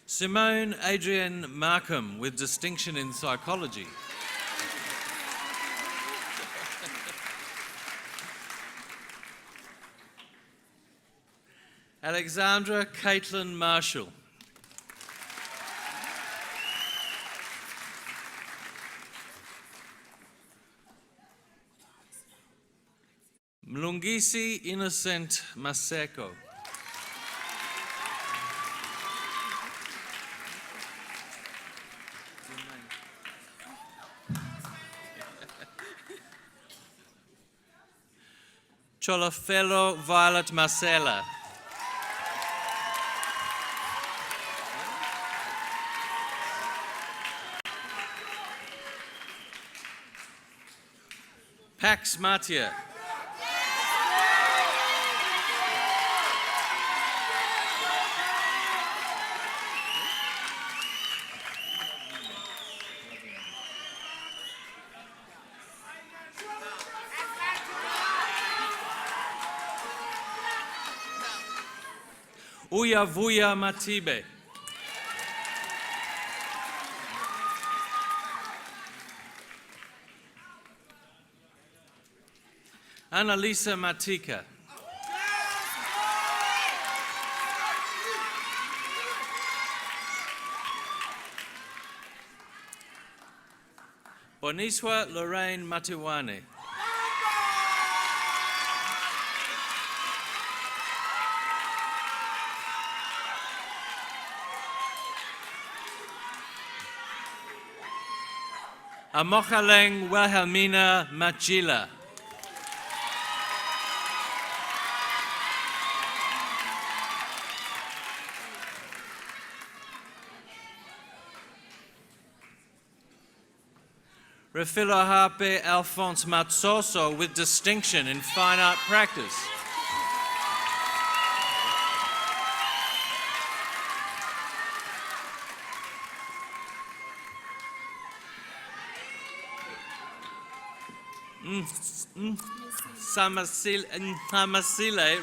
Simone Adrienne Markham with distinction in psychology. Alexandra Caitlin Marshall. Mlungisi Innocent Maseko. Cholafelo Violet Marcella. Pax Matia. Uyavuya Matibe. Annalisa Matika. Boniswa Lorraine Matiwane. Amochaleng Wilhelmina Machila. Refilohape Alphonse Matsoso with distinction in fine art practice. Samasile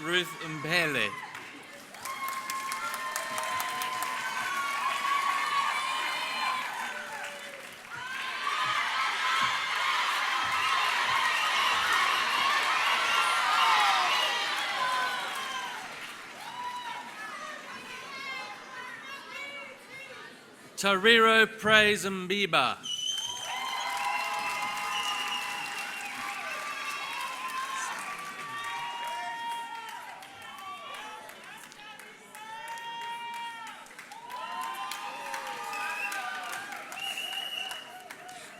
Ruth Mbele. Tariro Praise Mbiba.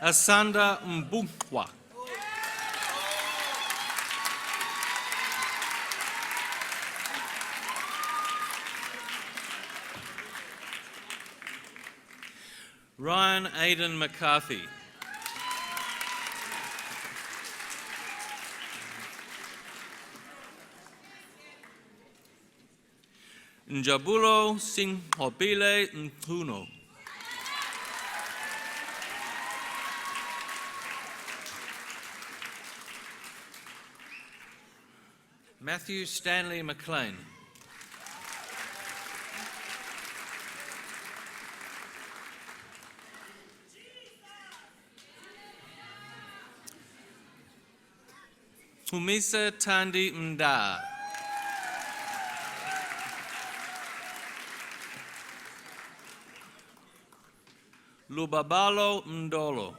Asanda Mbukwa. Ryan Aidan McCarthy. Njabulo Singhobile Ntuno. Matthew Stanley McLean. Humisa Tandi Mda. Lubabalo Mdolo.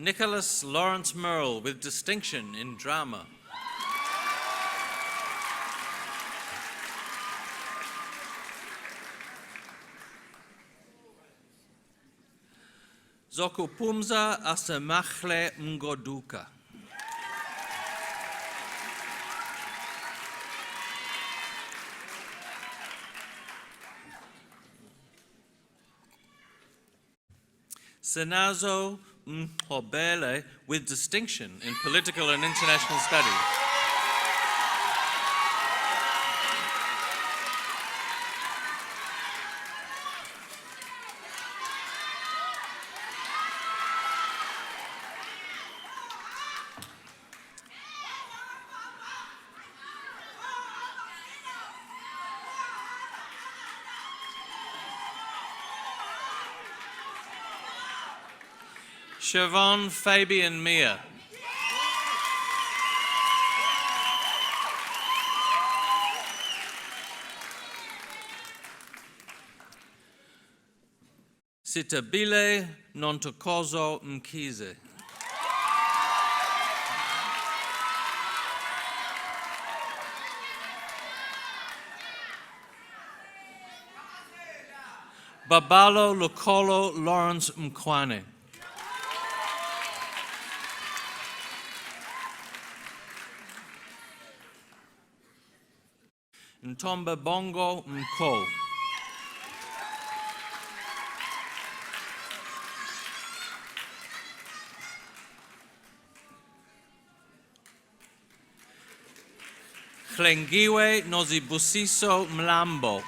Nicholas Lawrence Merle with distinction in drama. Zokupumza Asemachle Ngoduka. Senazo Mhobele with distinction in political and international studies. Siobhan Fabian Mia. Sitabile Nontokozo Mkize. Babalo Lokolo Lawrence Mkwane. Ntomba Bongo Mko. Klengiwe Nozibusiso Mlambo.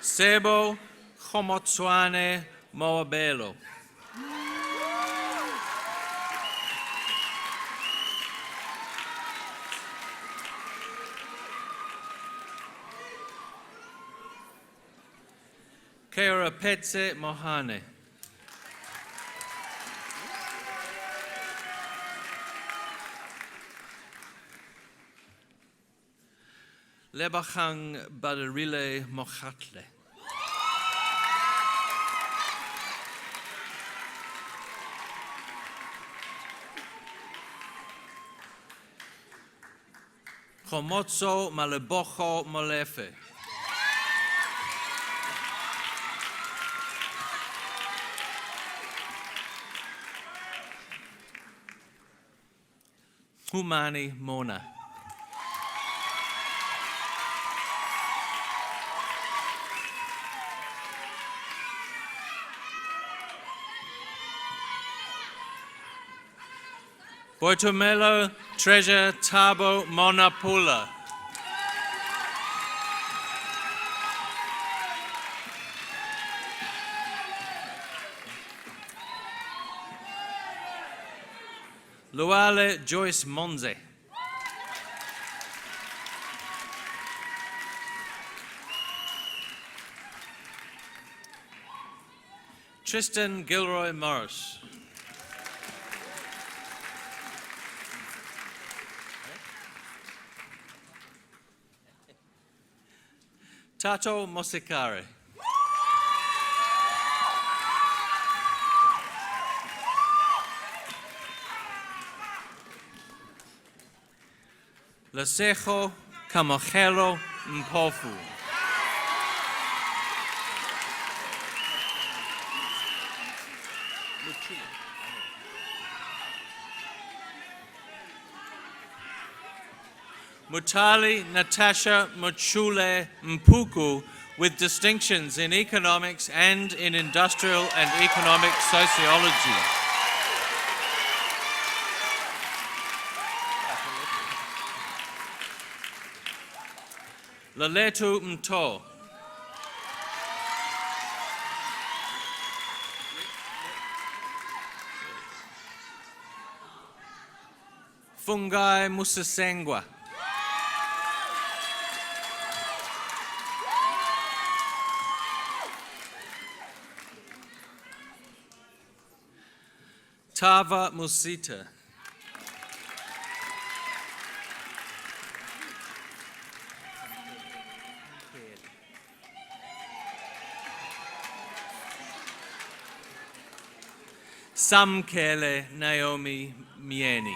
Sebo Khomotswane Moabelo. Keora Petse Mohane. Lebachang Badarile Mochatle. Komotso Malebocho Molefe. Humani Mona. Boitomelo Treasure Tabo Monapula. Luale Joyce Monze. Tristan Gilroy Morris. Tato Mosikare. Lasejo Camojelo Mpofu. Mutali Natasha Muchule Mpuku with distinctions in economics and in industrial and economic sociology. Laletu Mto. Fungai Musasengwa. Tava Musita. Samkele Naomi Mieni.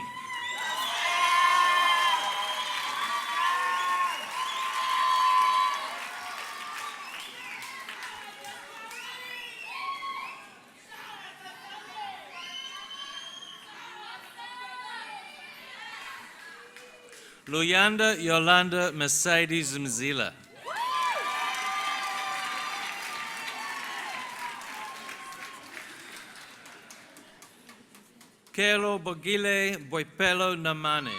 Luyanda Yolanda Mercedes Mzila. Kelo Bogile Boipelo Namane.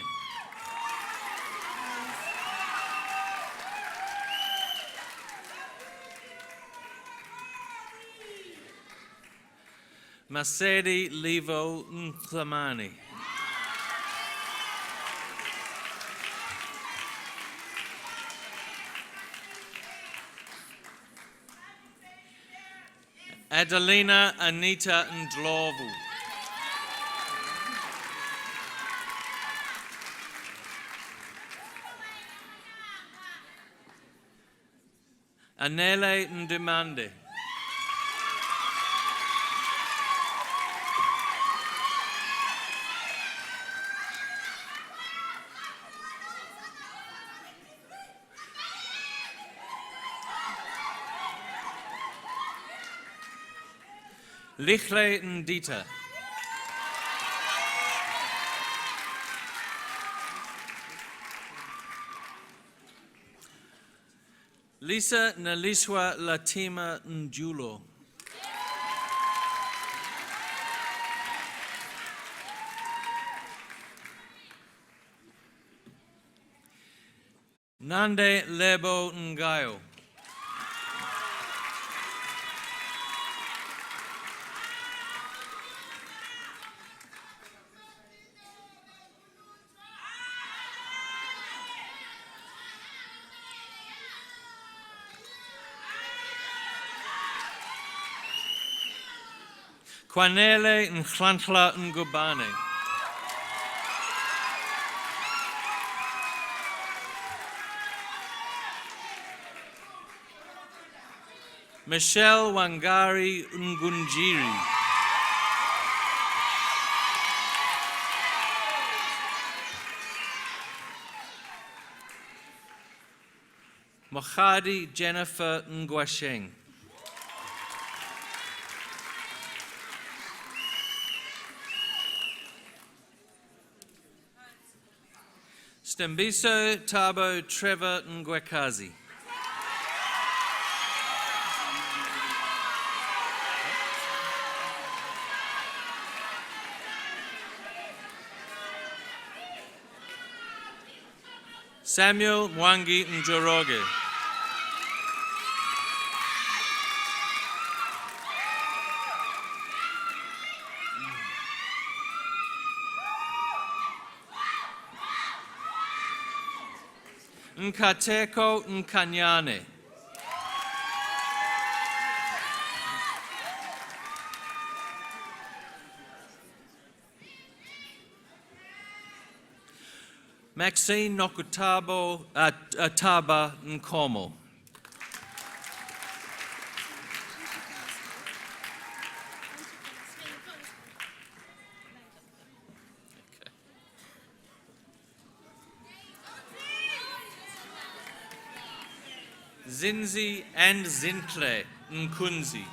Masedi Levo Nklamani. Adelina Anita Ndlovu. Anele Ndimande. Lichle Ndita. Lisa Naliswa Latima Njulo. Nande Lebo Ngayo. Kwanele Nhlantla Ngubane. Michelle Wangari Ngunjiri. Mokhadi Jennifer Ngwasheng. Stembiso Tabo Trevor Ngwekazi. Samuel Mwangi Njoroge. Nkateko Nkanyane. Maxine Nokutabo Ataba Nkomo. Zinzi and Zintle Nkunzi.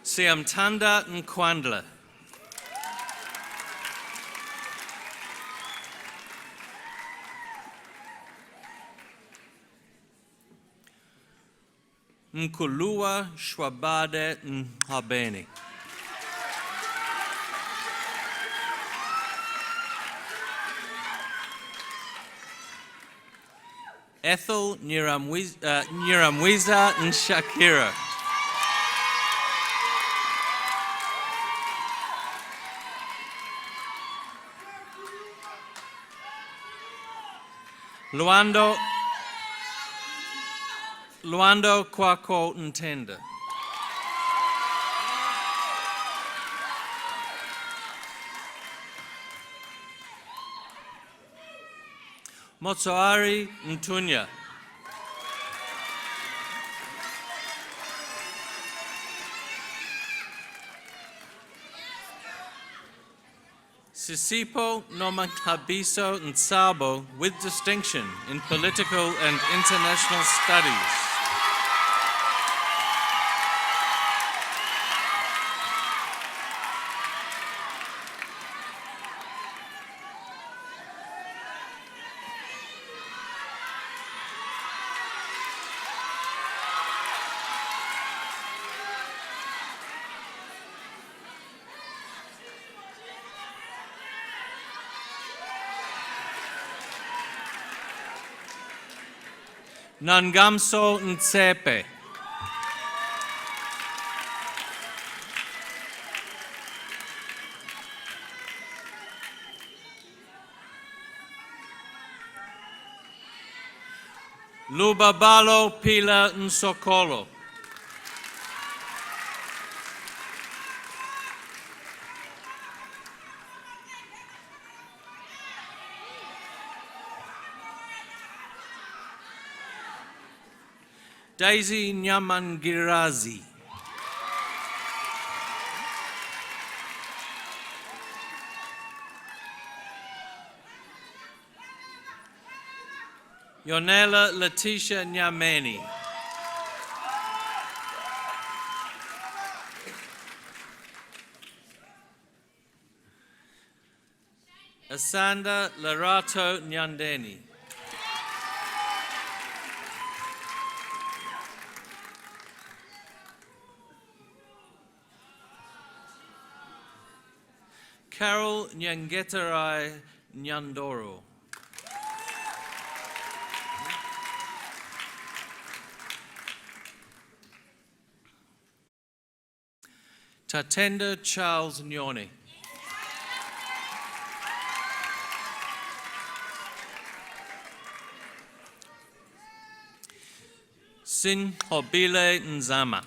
Siamtanda Nkwandla. Nkulua Shwabade Nhabeni. Ethel Nyiramwiza Nshakira. Luando Kwako Ntenda. Motsoari Ntunya. Sisipo Nomakhabiso Nsabo with distinction in political and international studies. Nangamso Ntsepe. Lubabalo Pila Nsokolo. Daisy Nyamangirazi. Yonela Letitia Nyameni. Asanda Larato Nyandeni. Carol Nyangeterai Nyandoro. Tatenda Charles Nyoni. Sin Hobile Nzama.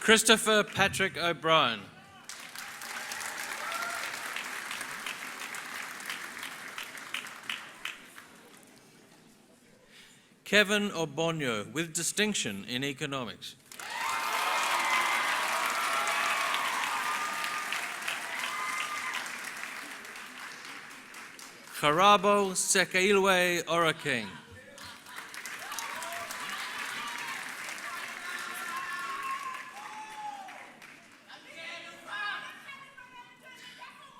Christopher Patrick O'Brien. Kevin Obonyo, with distinction in economics. Karabo Sekailwe Oraking.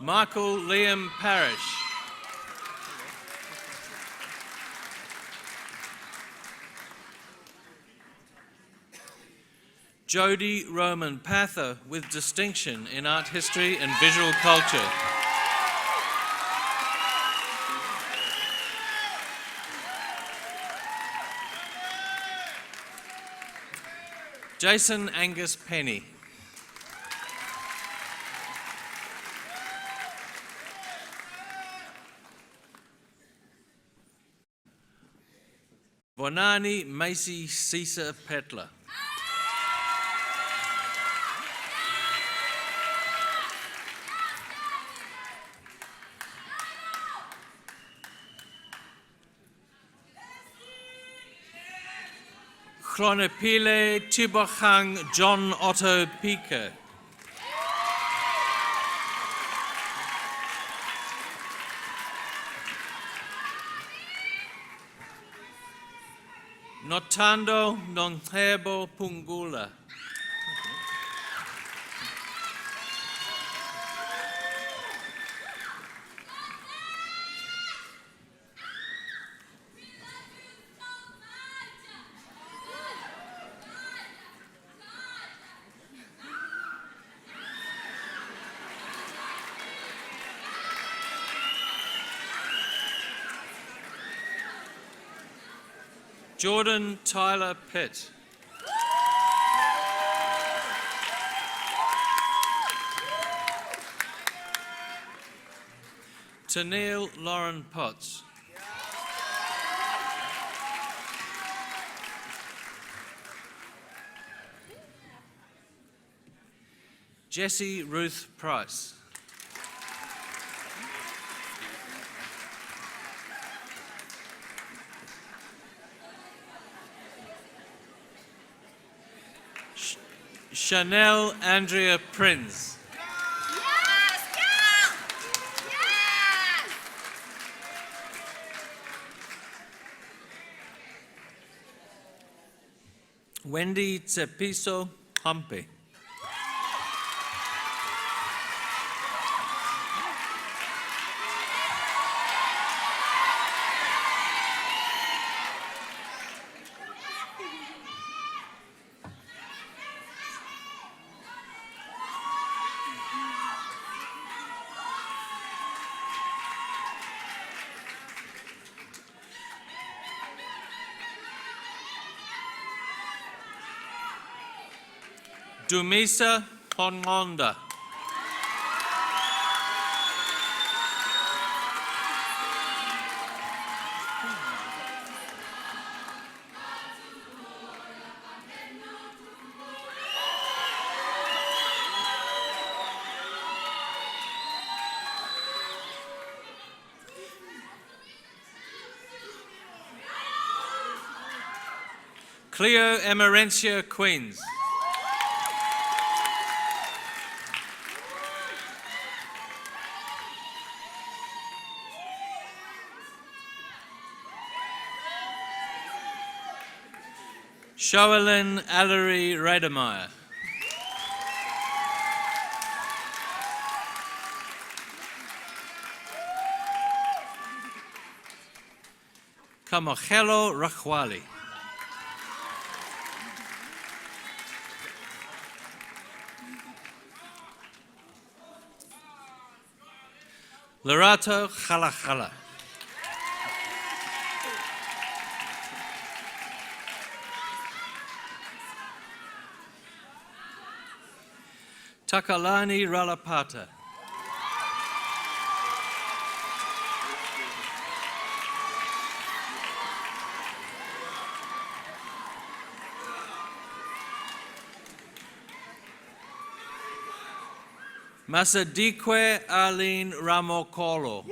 Michael Liam Parrish. Jody Roman Pather, with distinction in art history and visual culture. Jason Angus Penny. Bonani Macy Cesar Petler. Chronopile Tibachang John Otto Pika. Notando Nonhebo Pungula. Jordan Tyler Pitt. Tennille Lauren Potts. Jessie Ruth Price. Chanel Andrea Prinz. Yes, girl! Yes! Wendy Tsepiso Humpy. Dumisa Hongonda. Cleo Emerencia Queens. Shoelin Allery Rademeyer. Kamachelo Rachwali. Lerato Khalakhala. Takalani Ralapata. Masadikwe Arlene Ramokolo.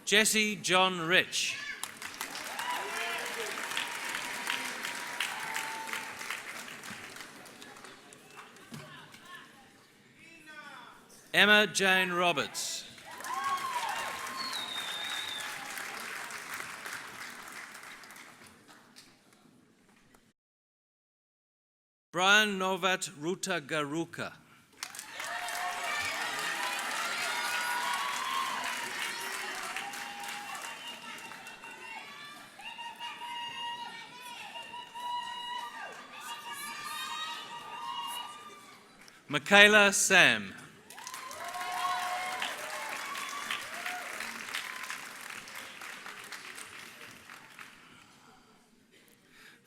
Jesse John Rich. Emma Jane Roberts. Brian Novat Ruta Garuka. Michaela Sam.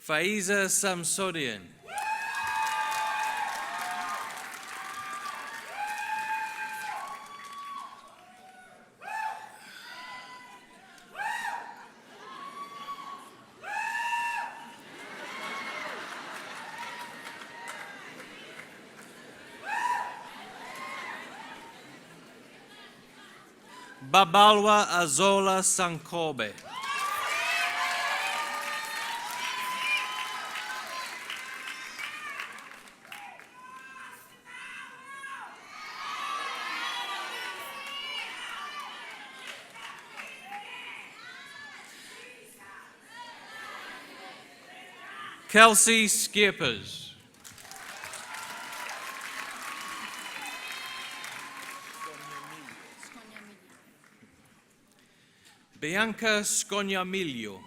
Faiza Samsodian. Babalwa Azola Sankobe. Kelsey Skippers. Bianca Scognamiglio.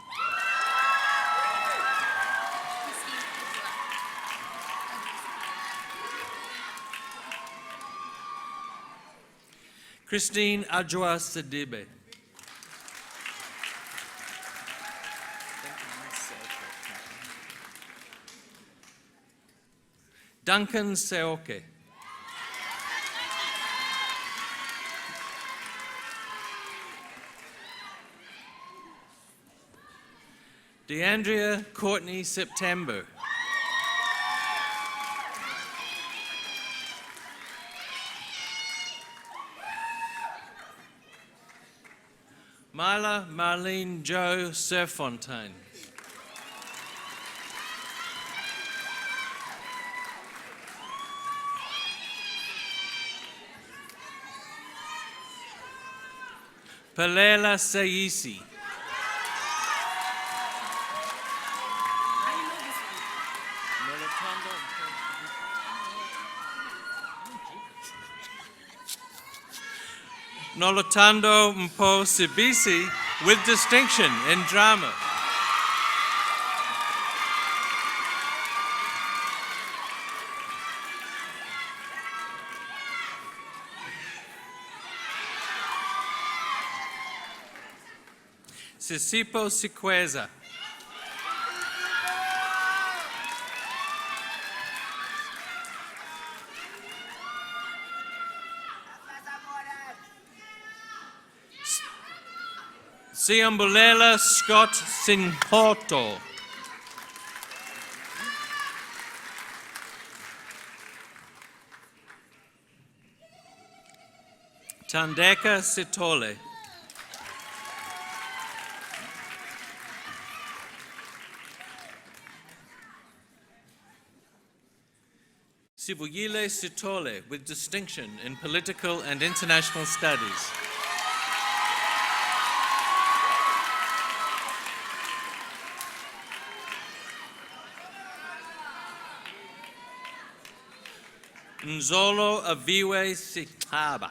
Christine Adjoa Sidibe. Duncan Seoke. DeAndrea Courtney September. Myla Marlene Jo Serfontaine. Pelela Saisi. Nolotando Mpo Sibisi with distinction in drama. Sisipo Sikweza. Siambulela Scott Sinhoto. Tandeka Sitole. Sibuyile Sitole with distinction in political and international studies. Nzolo Aviwe Sitaba.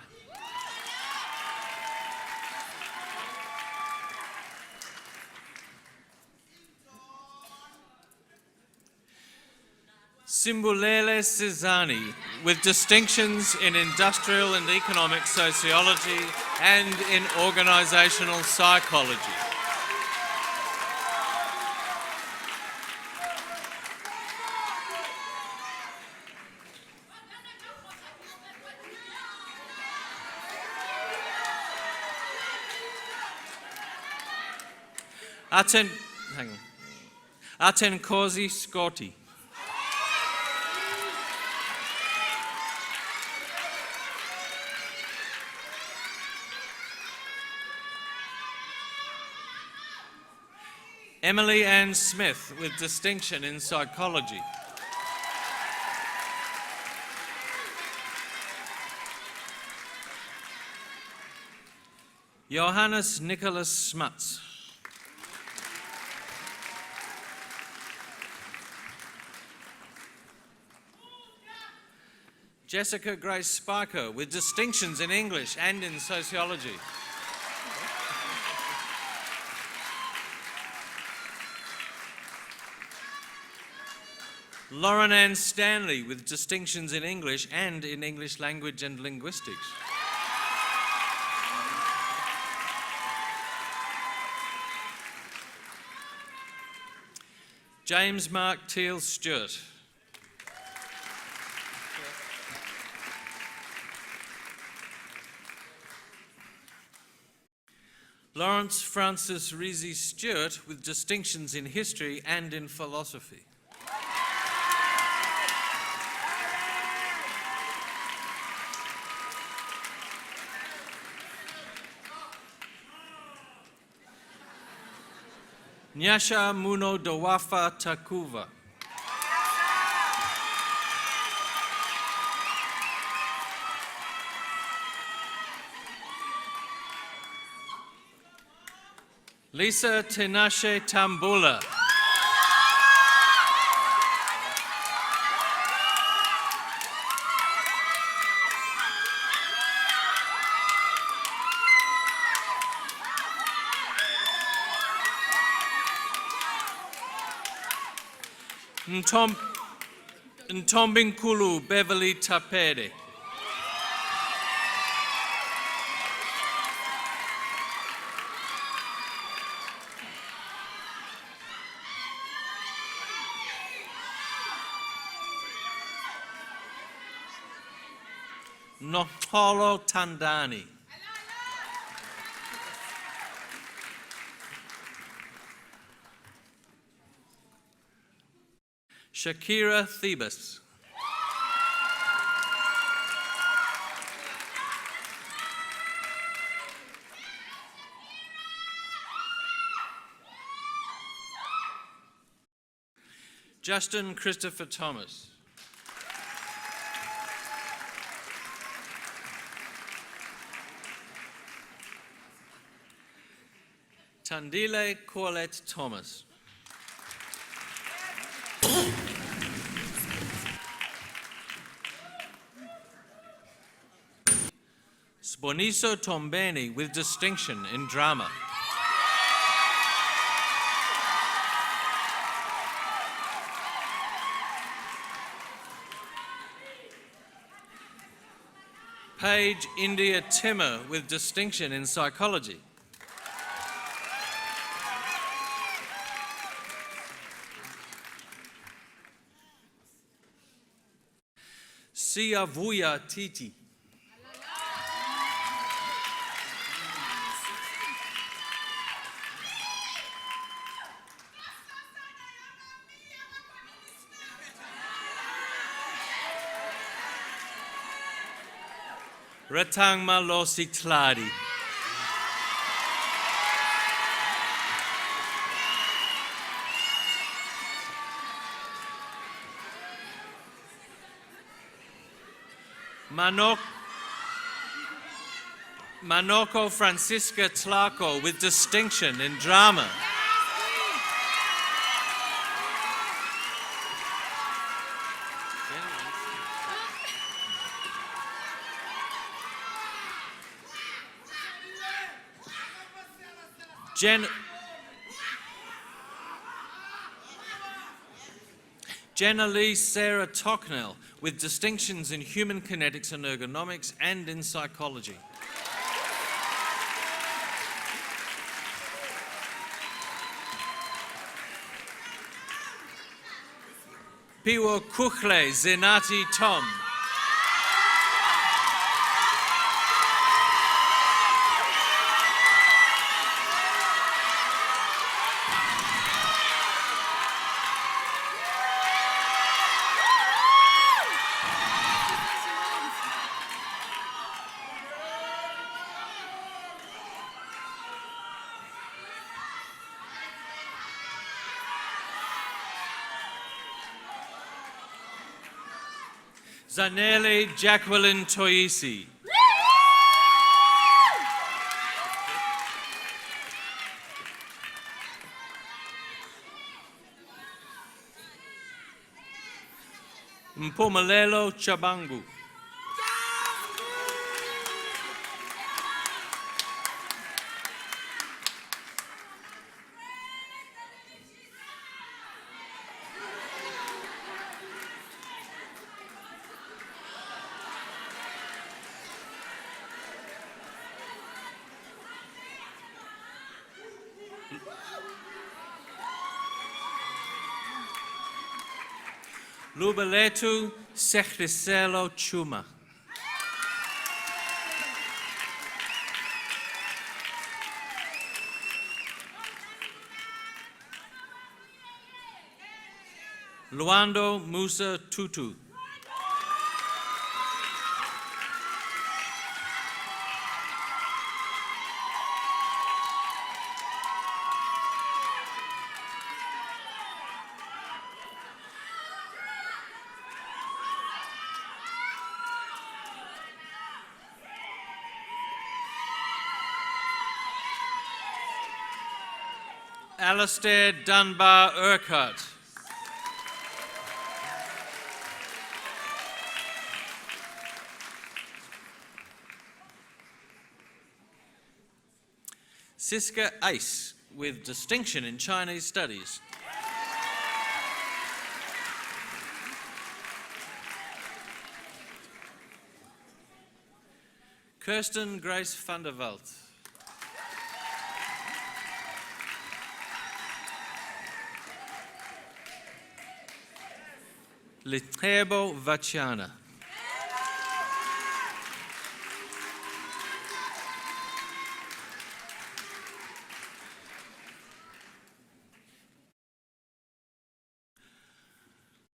Simbulele Sizani with distinctions in industrial and economic sociology and in organizational psychology. Atenkosi Scotti. Emily Ann Smith with distinction in psychology. Johannes Nicholas Smuts. Jessica Grace Spiker with distinctions in English and in sociology. Lauren Ann Stanley with distinctions in English and in English language and linguistics. James Mark Teal Stewart. Lawrence Francis Reesy Stewart with distinctions in history and in philosophy. Nyasha Muno Dawafa Takuva. Lisa Tinashe Tambula. Ntombinkulu Beverly Tapede. Noholo Tandani. Shakira Thebus. Justin Christopher Thomas. Tandile Corlett Thomas. Sponiso Tombeni with distinction in drama. Paige India Timmer with distinction in psychology. Siavuya Titi. Retangma Lositladi. Manoko Francisca Tlaco with distinction in drama. Jenna Lee Sarah Tocknell with distinctions in human kinetics and ergonomics and in psychology. Piwo Kuchle Zenati Tom. Zanele Jacqueline Toisi. Mpumelelo Chabangu. Lubeletu Sechriselo Chuma. Luando Musa Tutu. Alistair Dunbar Urquhart. Siska Ace with distinction in Chinese studies. Kirsten Grace van der Walt. Litebo Vachana.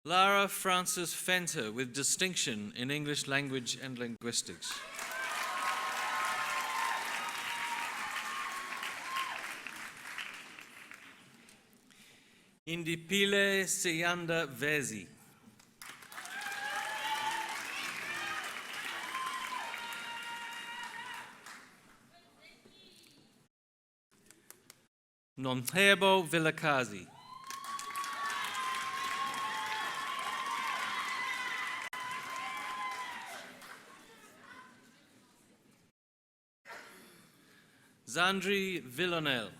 Lara Frances Fenter with distinction in English language and linguistics. Indipile Seyanda Vezi. Nontebo Vilakazi. Zandri Villanelle.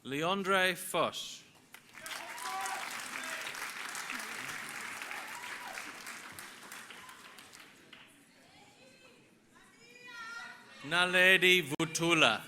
Leandre Foch. Naledi Vutula.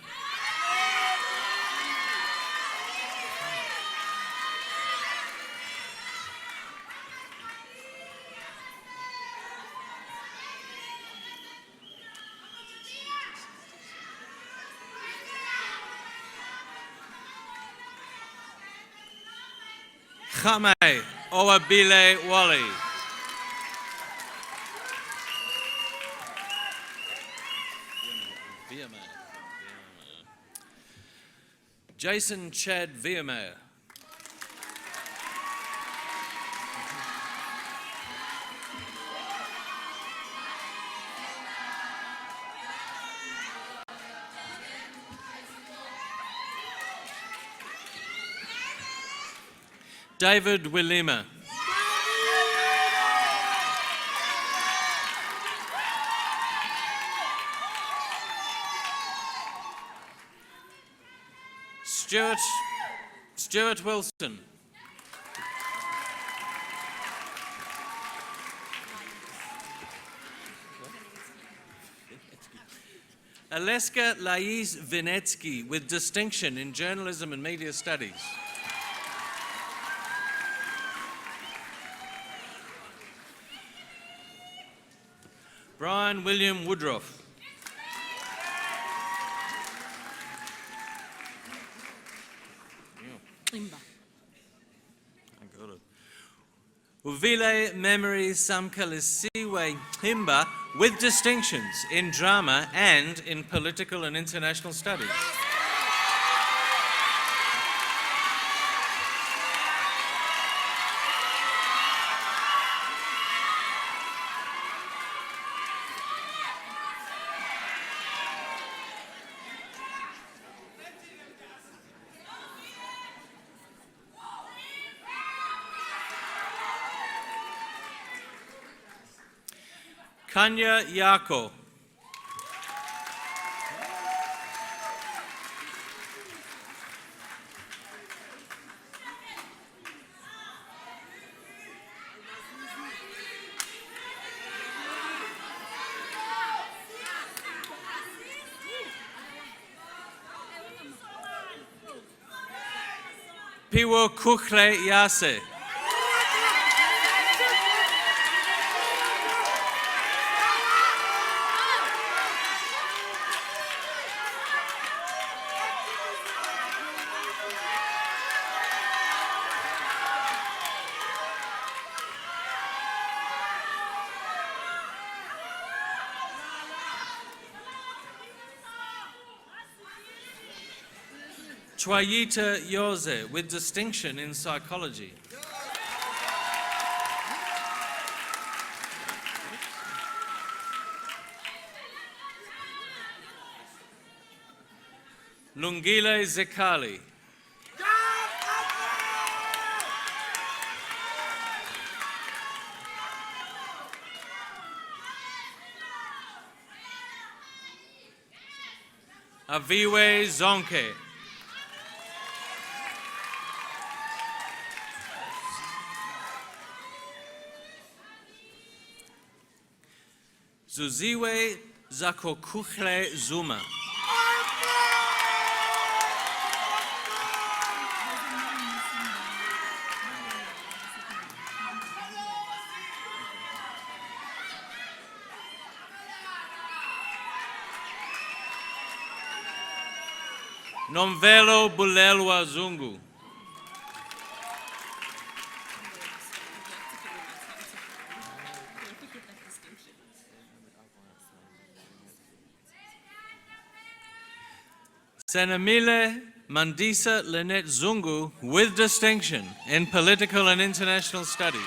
Khame Owabile Wally. Jason Chad Viermeyer. David Willema. Stuart Wilson. Aleska Lais Vinetsky with distinction in journalism and media studies. Brian William Woodruff. Uvile Memory Samkalisiwe Himba with distinctions in drama and in political and international studies. Kanya Yako. Piwo Kukhle Yase. Chwayita Yoze with distinction in psychology. Lungile Zekali. Aviwe Zonke. Zuziwe Zakokukhle Zuma. Nomvelo Bulelwa Zungu. Senamile Mandisa Lynette Zungu with distinction in political and international studies.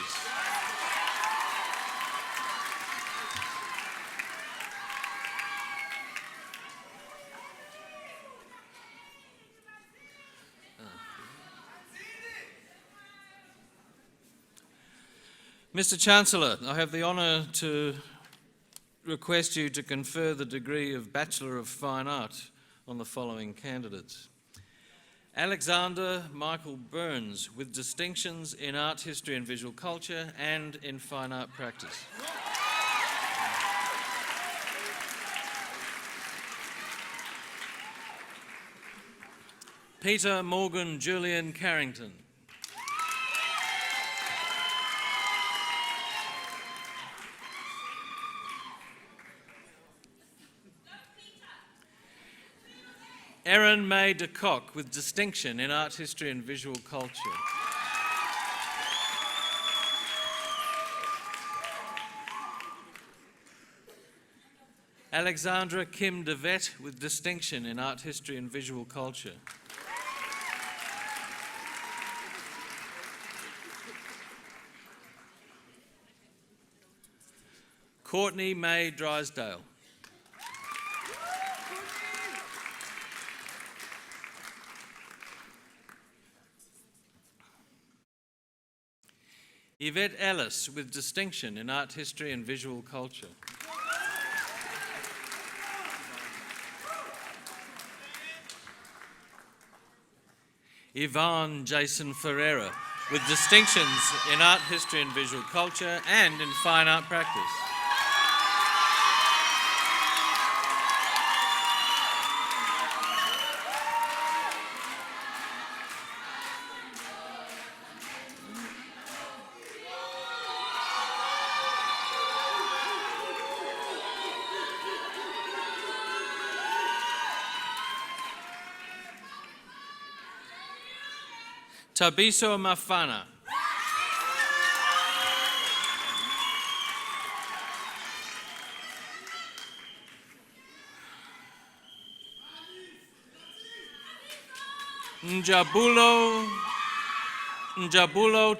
Mr. Chancellor, I have the honour to request you to confer the degree of Bachelor of Fine Art on the following candidates. Alexander Michael Burns with distinctions in art history and visual culture and in fine art practice. Peter Morgan Julian Carrington. Erin May de Kock with distinction in art history and visual culture. Alexandra Kim de Vet with distinction in art history and visual culture. Courtney May Drysdale. Yvette Ellis with distinction in art history and visual culture. Yvonne Jason Ferreira with distinctions in art history and visual culture and in fine art practice. Tabiso Mafana. Njabulo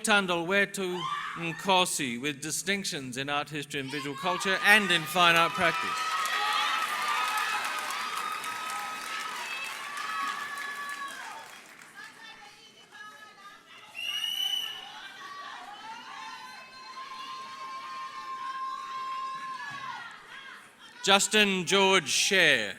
Tandalwetu Nkosi with distinctions in art history and visual culture and in fine art practice. Justin George Scher.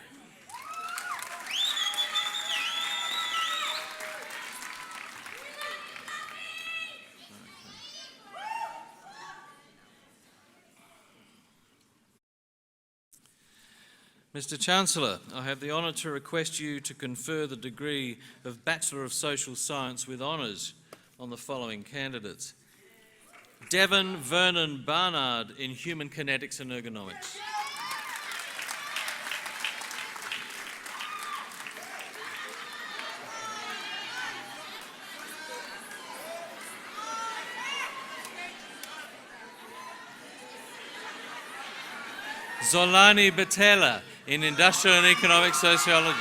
Mr. Chancellor, I have the honour to request you to confer the degree of Bachelor of Social Science with honours on the following candidates. Devon Vernon Barnard in Human Kinetics and Ergonomics. Zolani Batela in Industrial and Economic Sociology.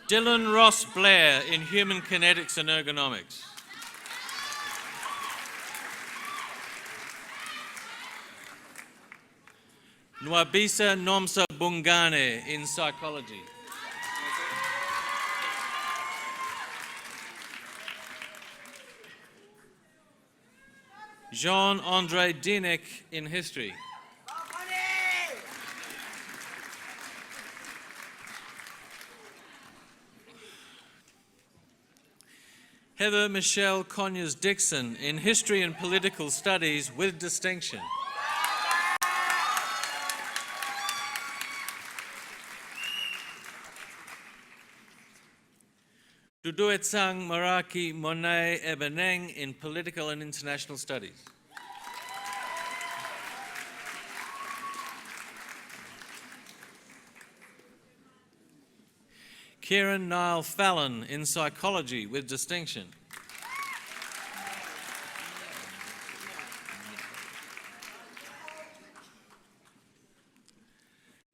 Dylan Ross Blair in Human Kinetics and Ergonomics. Nwabisa Nomsa Bungane in Psychology. Jean-Andre Dinek in History. Heather Michelle Conyers-Dixon in History and Political Studies with distinction. Duduetsang Maraki Monet Ebeneng in Political and International Studies. Kieran Niall Fallon in Psychology with distinction.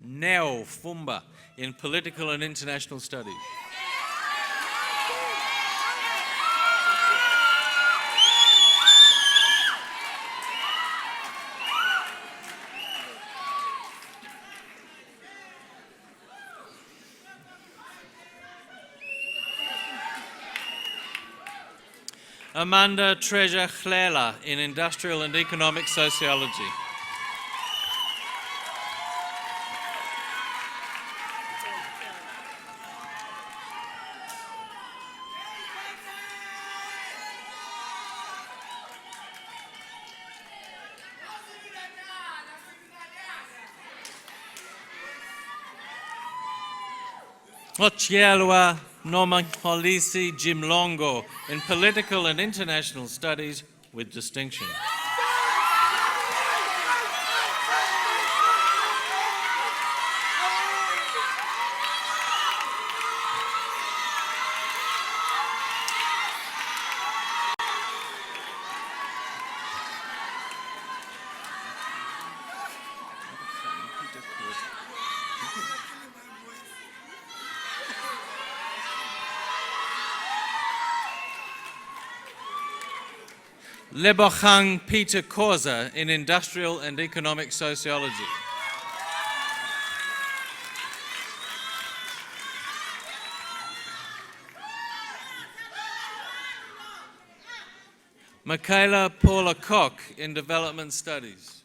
Neo Fumba in Political and International Studies. Amanda Treasure Chlela in Industrial and Economic Sociology. Ochielwa Nomangolisi Jimlongo in Political and International Studies with distinction. Lebochang Peter Koza in Industrial and Economic Sociology. Michaela Paula Koch in Development Studies.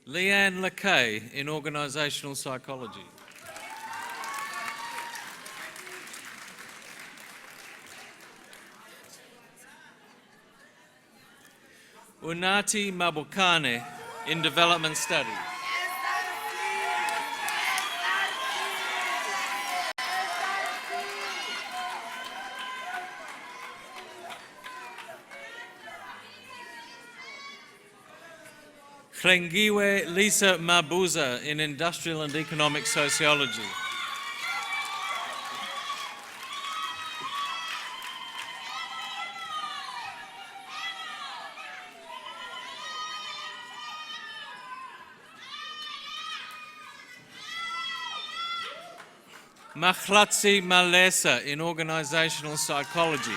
Leanne Lakay in Organizational Psychology. Unati Mabukane in Development Studies. Hlengiwe Lisa Mabuza in Industrial and Economic Sociology. Mahlatsi Malesa in Organizational Psychology.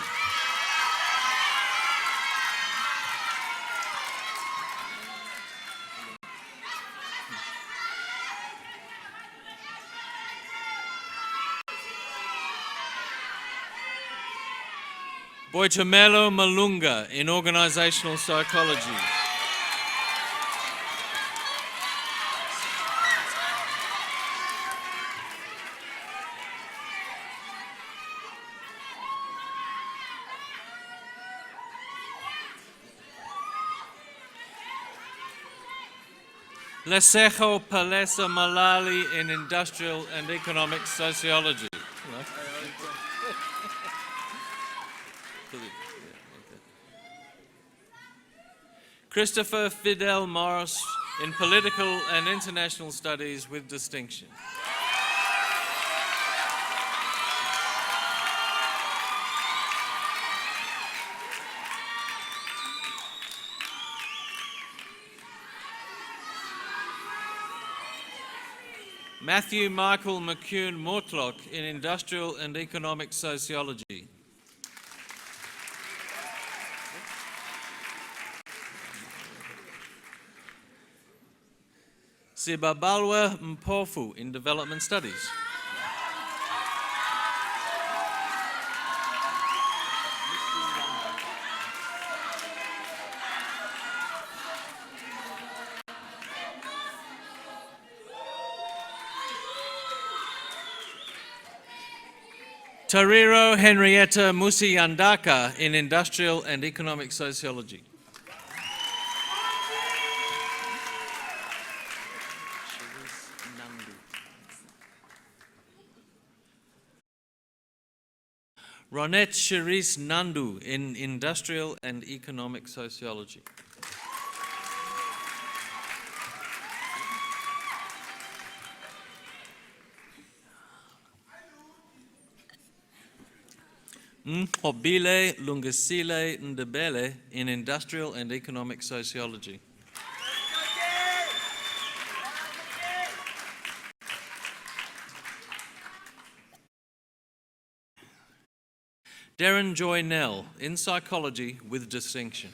Boitumelo Malunga in Organizational Psychology. Lesejo Palesa Malali in Industrial and Economic Sociology. Christopher Fidel Morris in Political and International Studies with distinction. Matthew Michael McCune Mortlock in Industrial and Economic Sociology. Sibabalwa Mpofu in Development Studies. Tariro Henrietta Musiyandaka in Industrial and Economic Sociology. Ronette Cherise Nandu in Industrial and Economic Sociology. Nhobile Lungasile Ndebele in Industrial and Economic Sociology. Darren Joy Nell in Psychology with distinction.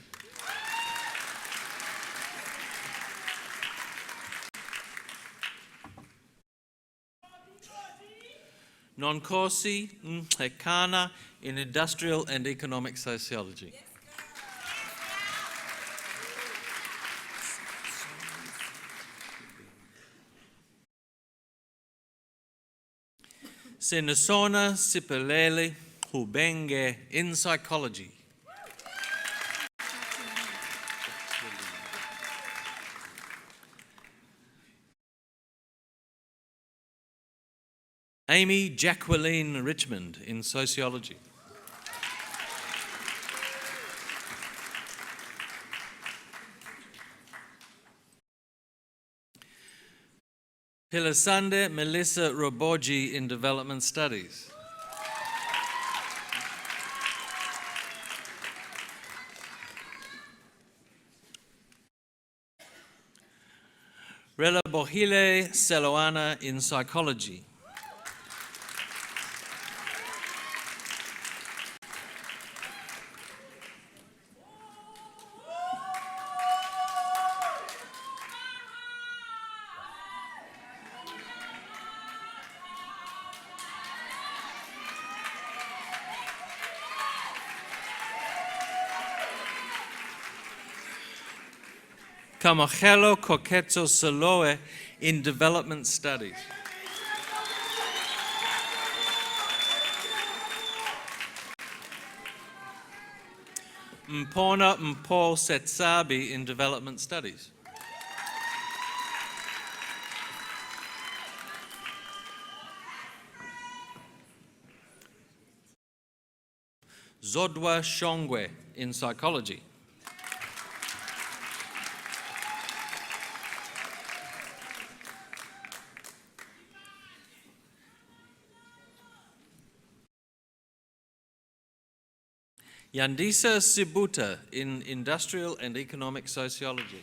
Nonkosi Nhekana in Industrial and Economic Sociology. Sinisona Sipelele Hubenge in Psychology. Amy Jacqueline Richmond in sociology. Pilasande Melissa Robogi in development studies. Relabohile Seloana in psychology. Kamachelo Koketso Saloe in development studies. Mpona Mpo Setsabi in development studies. Zodwa Shongwe in psychology. Yandisa Sibuta in industrial and economic sociology.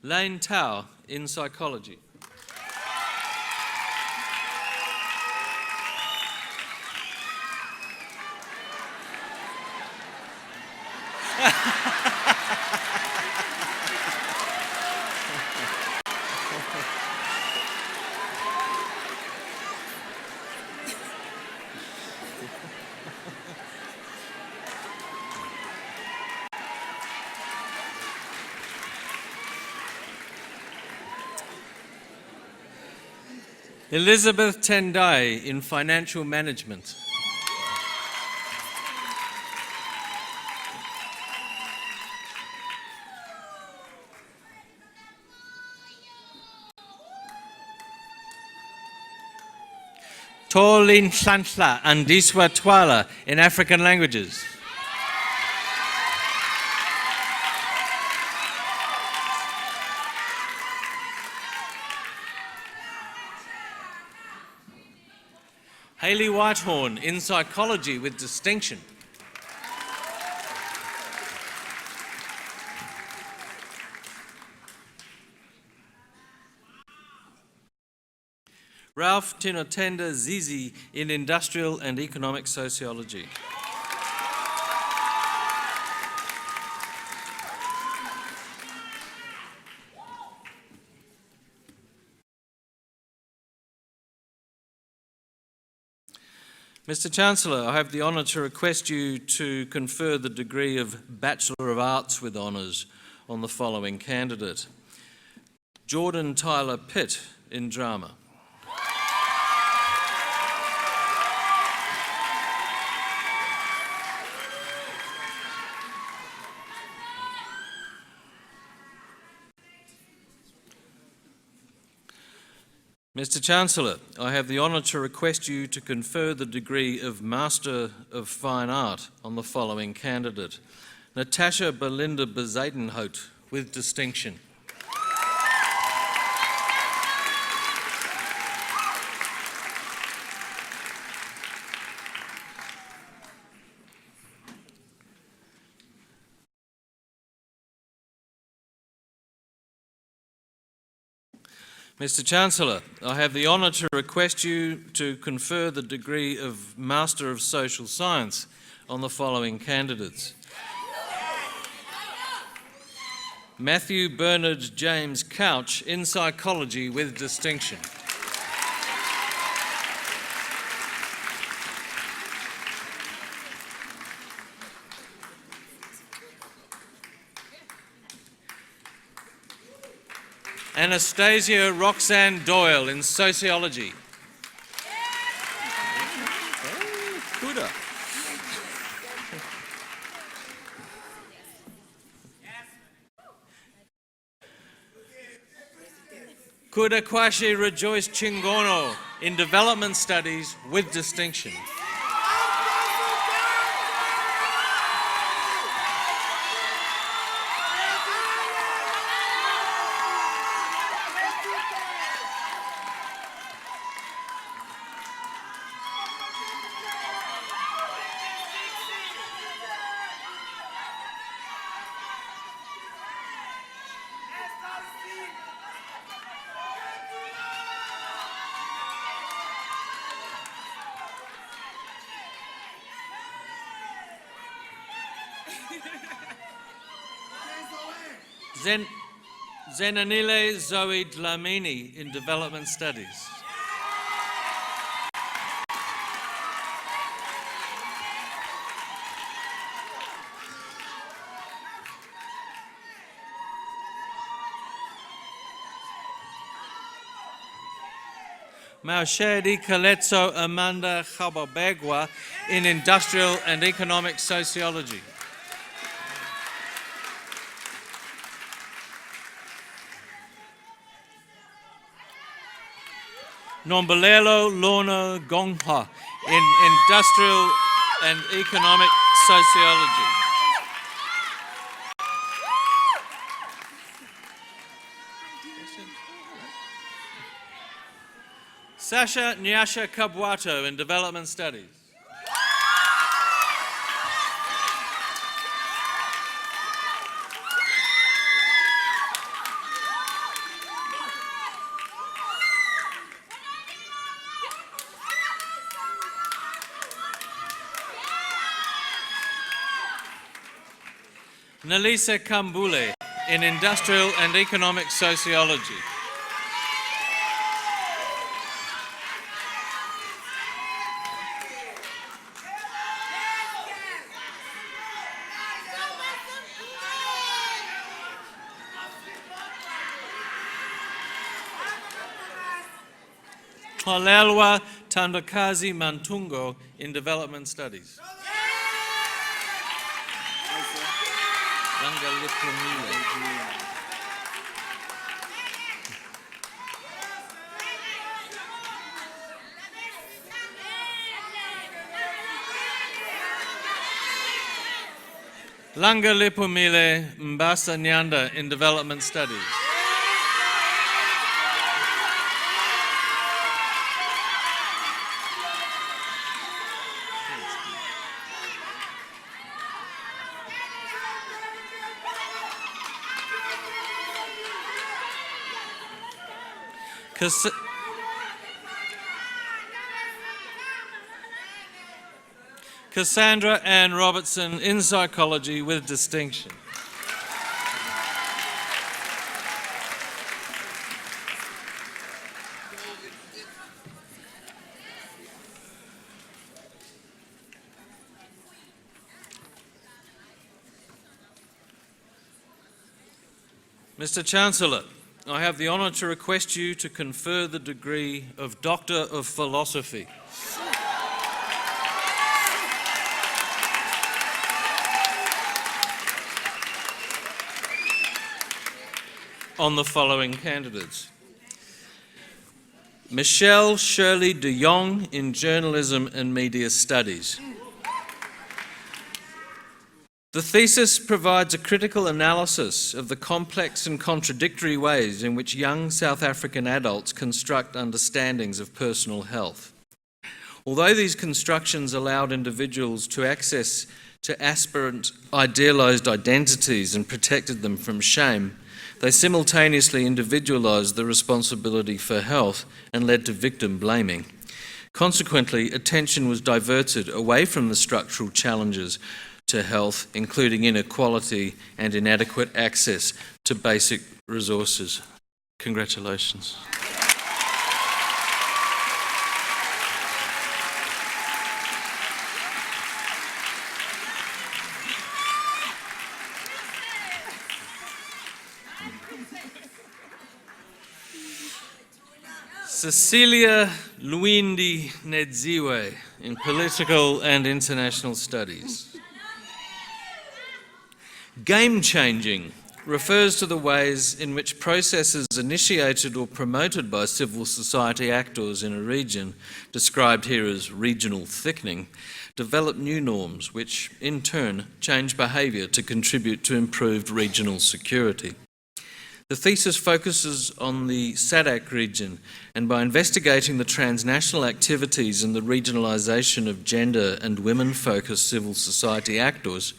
Lane Tao in psychology. Elizabeth Tendai in financial management. Tolin Shantla and Diswa Twala in African languages. Hayley Whitehorn in psychology with distinction. Ralph Tinotenda Zizi in industrial and economic sociology. Mr. Chancellor, I have the honour to request you to confer the degree of Bachelor of Arts with honours on the following candidate. Jordan Tyler Pitt in drama. Mr. Chancellor, I have the honour to request you to confer the degree of Master of Fine Art on the following candidate. Natasha Belinda Bezadenhout with distinction. Mr. Chancellor, I have the honour to request you to confer the degree of Master of Social Science on the following candidates. Matthew Bernard James Couch in psychology with distinction. Anastasia Roxanne Doyle in sociology. Kuda. Kudakwashi Rejoice Chingono in Development Studies with distinction. Zenanile Zoe Dlamini in Development Studies. Maushedi Kaletso Amanda Chababegwa in Industrial and Economic Sociology. Nombalelo Lorna Gongha in Industrial and Economic Sociology. Sasha Nyasha Kabwato in Development Studies. Nalisa Kambule in Industrial and Economic Sociology. Tolelwa Tandakazi Mantungo in Development Studies. Langa Lipumile Mbasa Nyanda in Development Studies. Cassandra Ann Robertson in Psychology with distinction. Mr. Chancellor, I have the honour to request you to confer the degree of Doctor of Philosophy on the following candidates. Michelle Shirley de Jong in Journalism and Media Studies. The thesis provides a critical analysis of the complex and contradictory ways in which young South African adults construct understandings of personal health. Although these constructions allowed individuals to access to aspirant idealised identities and protected them from shame, they simultaneously individualised the responsibility for health and led to victim blaming. Consequently, attention was diverted away from the structural challenges to health, including inequality and inadequate access to basic resources. Congratulations. Cecilia Luindi Nedziwe in Political and International Studies. Game-changing refers to the ways in which processes initiated or promoted by civil society actors in a region, described here as regional thickening, develop new norms which, in turn, change behaviour to contribute to improved regional security. The thesis focuses on the SADC region, and by investigating the transnational activities and the regionalisation of gender and women-focused civil society actors,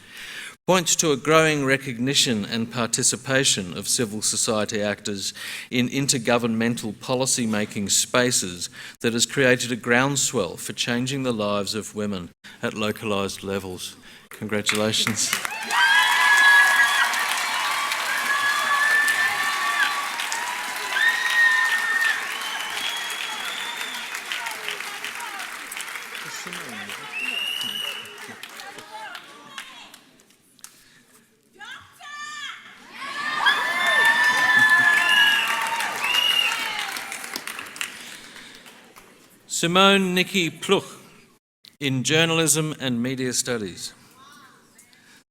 points to a growing recognition and participation of civil society actors in intergovernmental policy-making spaces that has created a groundswell for changing the lives of women at localised levels. Congratulations. Simone Nikki Pluch in Journalism and Media Studies.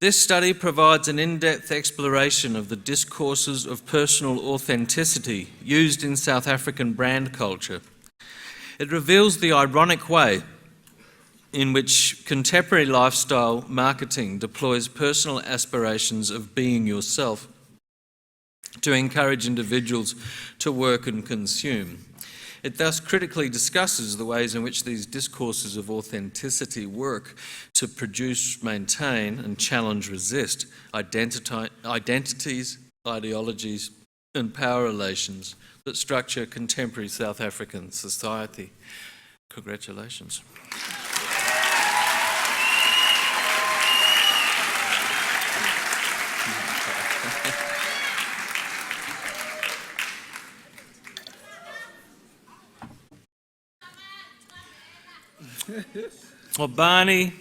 This study provides an in-depth exploration of the discourses of personal authenticity used in South African brand culture. It reveals the ironic way in which contemporary lifestyle marketing deploys personal aspirations of being yourself to encourage individuals to work and consume. It thus critically discusses the ways in which these discourses of authenticity work to produce, maintain and challenge, resist identities, ideologies and power relations that structure contemporary South African society. Congratulations. Obani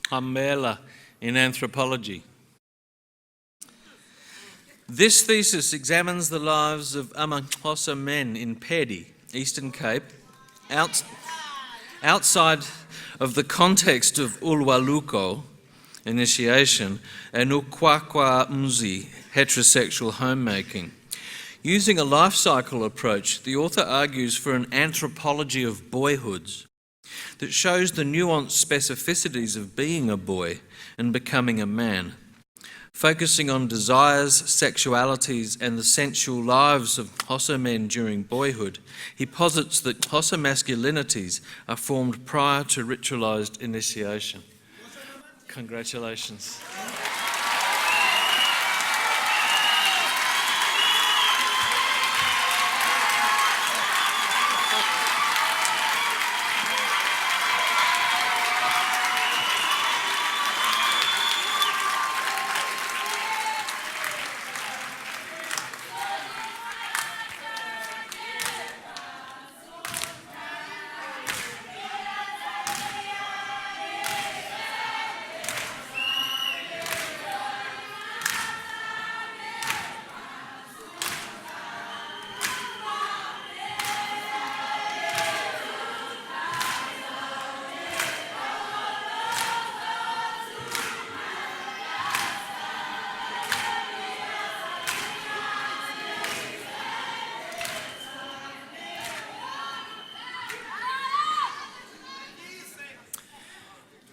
Hamela in Anthropology. This thesis examines the lives of amaXhosa men in Pedi, Eastern Cape, outside of the context of Ulwaluko, initiation, and Ukwakwa Mzi, heterosexual homemaking. Using a life cycle approach, the author argues for an anthropology of boyhoods that shows the nuanced specificities of being a boy and becoming a man. Focusing on desires, sexualities and the sensual lives of Xhosa men during boyhood, he posits that Xhosa masculinities are formed prior to ritualised initiation. Congratulations.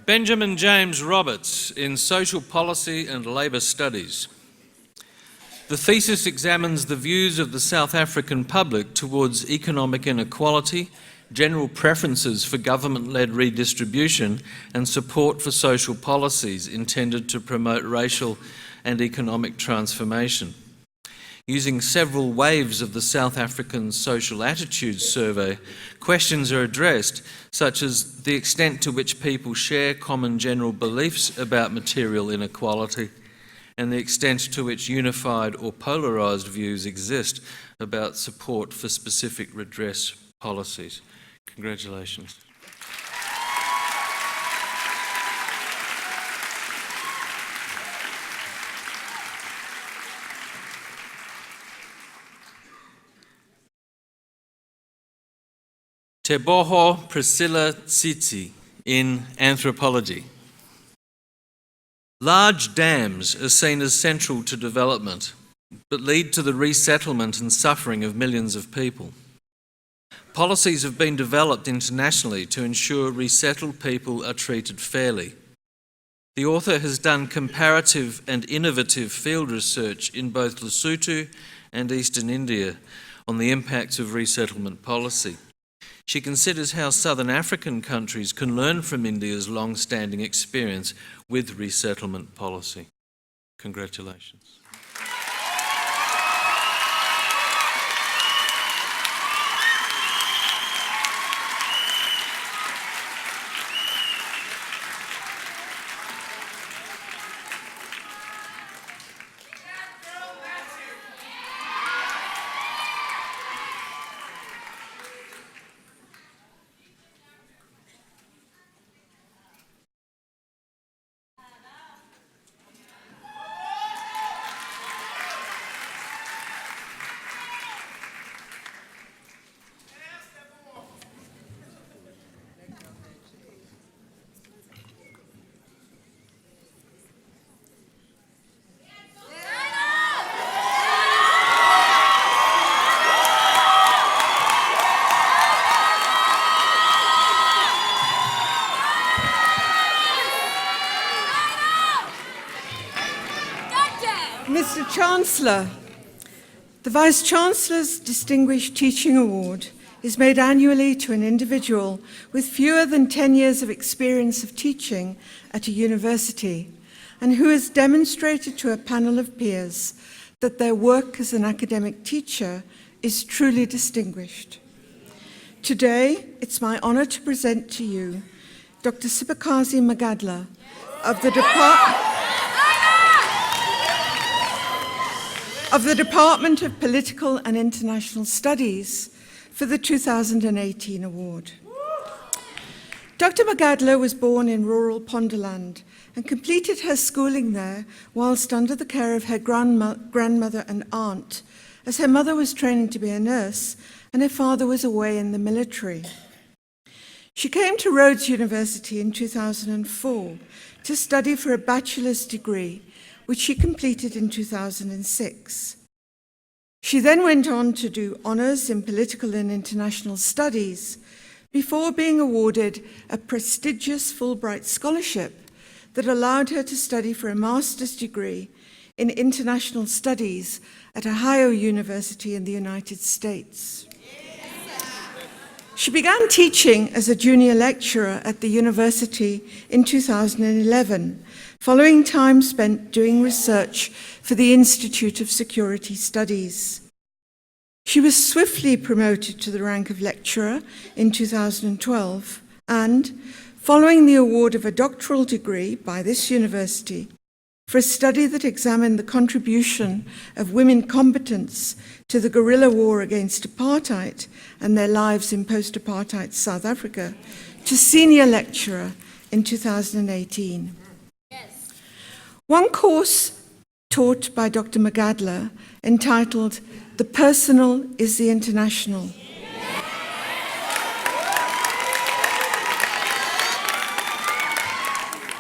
Benjamin James Roberts in Social Policy and Labour Studies. The thesis examines the views of the South African public towards economic inequality, general preferences for government-led redistribution and support for social policies intended to promote racial and economic transformation. Using several waves of the South African Social Attitudes Survey, questions are addressed, such as the extent to which people share common general beliefs about material inequality and the extent to which unified or polarised views exist about support for specific redress policies. Congratulations. Teboho Priscilla Tsitsi in Anthropology. Large dams are seen as central to development, but lead to the resettlement and suffering of millions of people. Policies have been developed internationally to ensure resettled people are treated fairly. The author has done comparative and innovative field research in both Lesotho and Eastern India on the impacts of resettlement policy. She considers how Southern African countries can learn from India's long-standing experience with resettlement policy. Congratulations. Mr. Chancellor, the Vice-Chancellor's Distinguished Teaching Award is made annually to an individual with fewer than 10 years of experience of teaching at a university and who has demonstrated to a panel of peers that their work as an academic teacher is truly distinguished. Today, it's my honor to present to you Dr. Sibakazi Magadla of the Department of Political and International Studies for the 2018 award. Dr. Magadla was born in rural Pondoland and completed her schooling there whilst under the care of her grandmother and aunt, as her mother was training to be a nurse and her father was away in the military. She came to Rhodes University in 2004 to study for a bachelor's degree, which she completed in 2006. She then went on to do honours in political and international studies before being awarded a prestigious Fulbright scholarship that allowed her to study for a master's degree in international studies at Ohio University in the United States. She began teaching as a junior lecturer at the university in 2011, following time spent doing research for the Institute of Security Studies. She was swiftly promoted to the rank of lecturer in 2012 and, following the award of a doctoral degree by this university for a study that examined the contribution of women combatants to the guerrilla war against apartheid and their lives in post-apartheid South Africa, to senior lecturer in 2018. One course taught by Dr. Magadla, entitled "The Personal is the International,"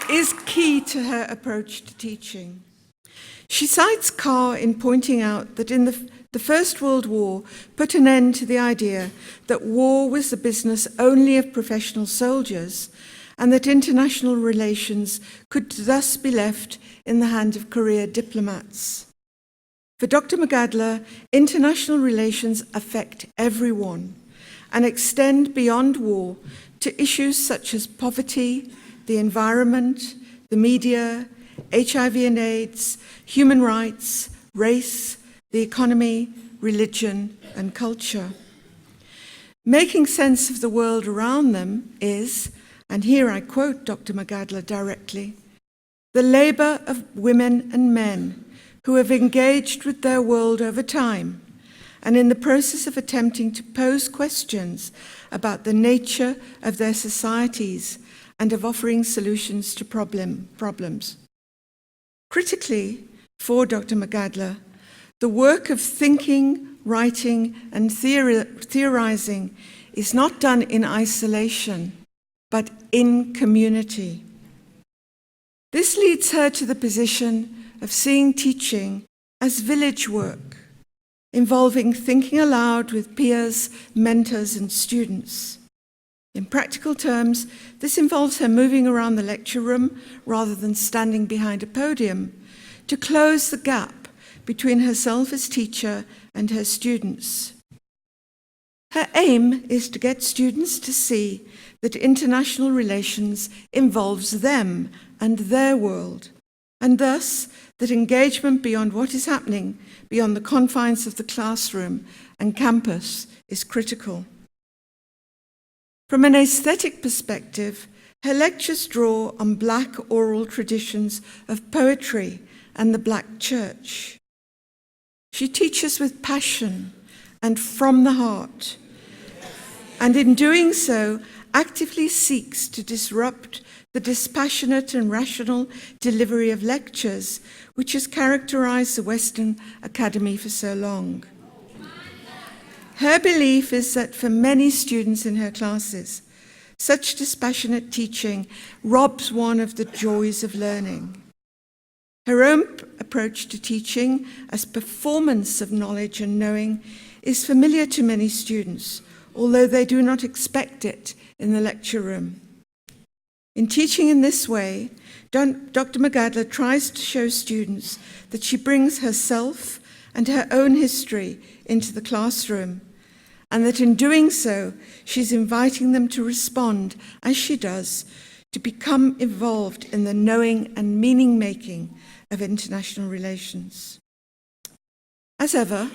is key to her approach to teaching. She cites Carr in pointing out that in the First World War put an end to the idea that war was the business only of professional soldiers and that international relations could thus be left in the hand of career diplomats. For Dr. Magadla, international relations affect everyone and extend beyond war to issues such as poverty, the environment, the media, HIV and AIDS, human rights, race, the economy, religion, and culture. Making sense of the world around them is, and here I quote Dr. Magadla directly, the labor of women and men who have engaged with their world over time and in the process of attempting to pose questions about the nature of their societies and of offering solutions to problems. Critically, for Dr. Magadla, the work of thinking, writing, and theorizing is not done in isolation, but in community. This leads her to the position of seeing teaching as village work, involving thinking aloud with peers, mentors, and students. In practical terms, this involves her moving around the lecture room rather than standing behind a podium to close the gap between herself as teacher and her students. Her aim is to get students to see that international relations involves them and their world, and thus that engagement beyond what is happening beyond the confines of the classroom and campus is critical. From an aesthetic perspective, her lectures draw on Black oral traditions of poetry and the Black church. She teaches with passion and from the heart, and in doing so, actively seeks to disrupt the dispassionate and rational delivery of lectures which has characterized the Western Academy for so long. Her belief is that for many students in her classes, such dispassionate teaching robs one of the joys of learning. Her own approach to teaching as performance of knowledge and knowing is familiar to many students, although they do not expect it in the lecture room. In teaching in this way, Dr. Magadla tries to show students that she brings herself and her own history into the classroom, and that in doing so, she's inviting them to respond, as she does, to become involved in the knowing and meaning-making of international relations. As ever,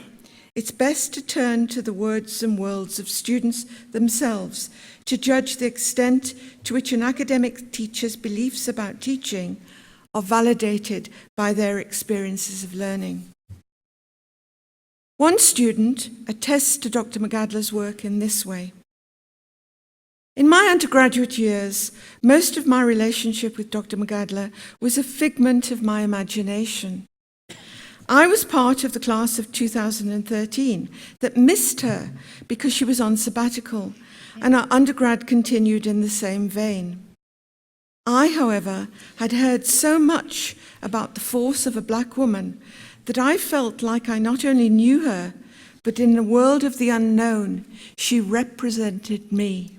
it's best to turn to the words and worlds of students themselves to judge the extent to which an academic teacher's beliefs about teaching are validated by their experiences of learning. One student attests to Dr. Magadla's work in this way. In my undergraduate years, most of my relationship with Dr. Magadla was a figment of my imagination. I was part of the class of 2013 that missed her because she was on sabbatical, and our undergrad continued in the same vein. I, however, had heard so much about the force of a Black woman that I felt like I not only knew her, but in the world of the unknown, she represented me.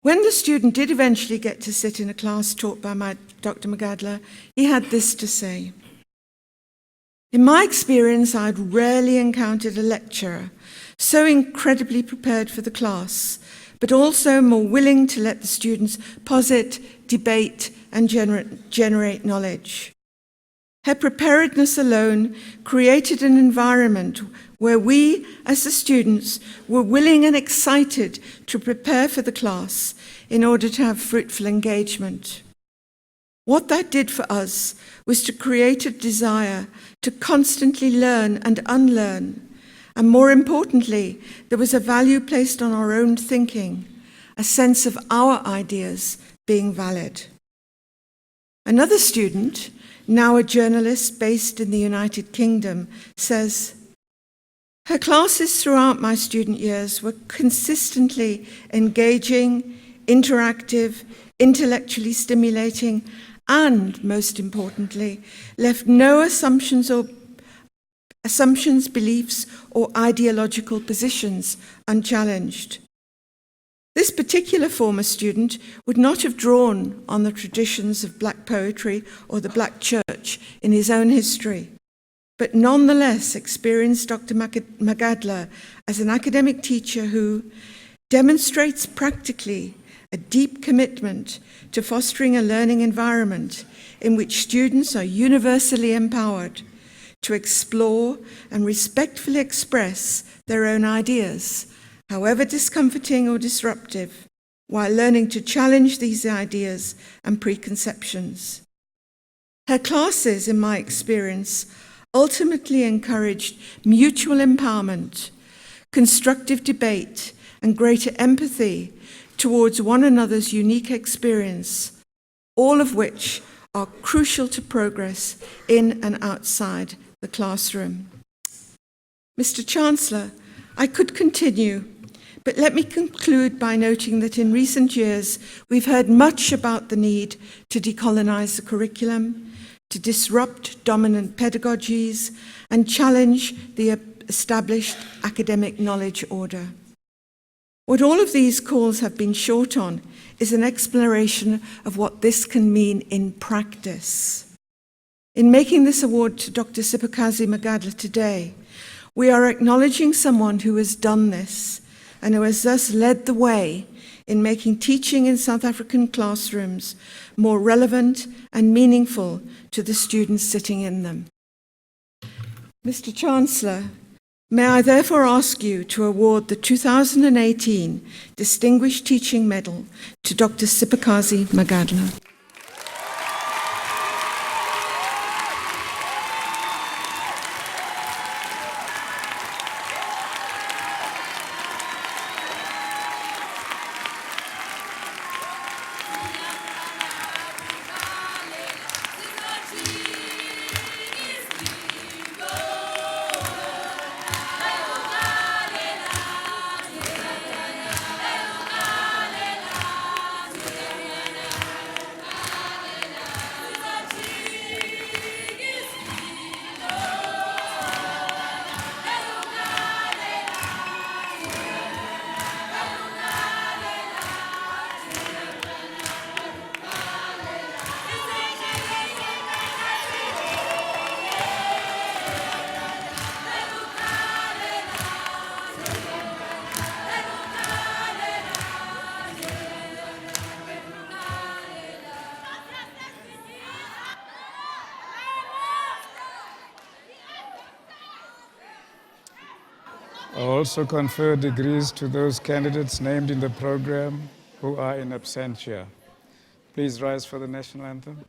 When the student did eventually get to sit in a class taught by Dr. Magadla, he had this to say. In my experience, I'd rarely encountered a lecturer so incredibly prepared for the class, but also more willing to let the students posit, debate, and generate knowledge. Her preparedness alone created an environment where we, as the students, were willing and excited to prepare for the class in order to have fruitful engagement. What that did for us was to create a desire to constantly learn and unlearn, and more importantly, there was a value placed on our own thinking, a sense of our ideas being valid. Another student, now a journalist based in the United Kingdom, says, her classes throughout my student years were consistently engaging, interactive, intellectually stimulating, and, most importantly, left no assumptions, beliefs, or ideological positions unchallenged. This particular former student would not have drawn on the traditions of Black poetry or the Black church in his own history, but nonetheless experienced Dr. Magadla as an academic teacher who demonstrates practically a deep commitment to fostering a learning environment in which students are universally empowered to explore and respectfully express their own ideas, however discomforting or disruptive, while learning to challenge these ideas and preconceptions. Her classes, in my experience, ultimately encouraged mutual empowerment, constructive debate, and greater empathy towards one another's unique experience, all of which are crucial to progress in and outside the classroom. Mr. Chancellor, I could continue, but let me conclude by noting that in recent years, we've heard much about the need to decolonize the curriculum, to disrupt dominant pedagogies and challenge the established academic knowledge order. What all of these calls have been short on is an exploration of what this can mean in practice. In making this award to Dr. Sipakazi Magadla today, we are acknowledging someone who has done this and who has thus led the way in making teaching in South African classrooms more relevant and meaningful to the students sitting in them. Mr. Chancellor, may I therefore ask you to award the 2018 Distinguished Teaching Medal to Dr. Sipakazi Magadla. I also confer degrees to those candidates named in the program who are in absentia. Please rise for the national anthem.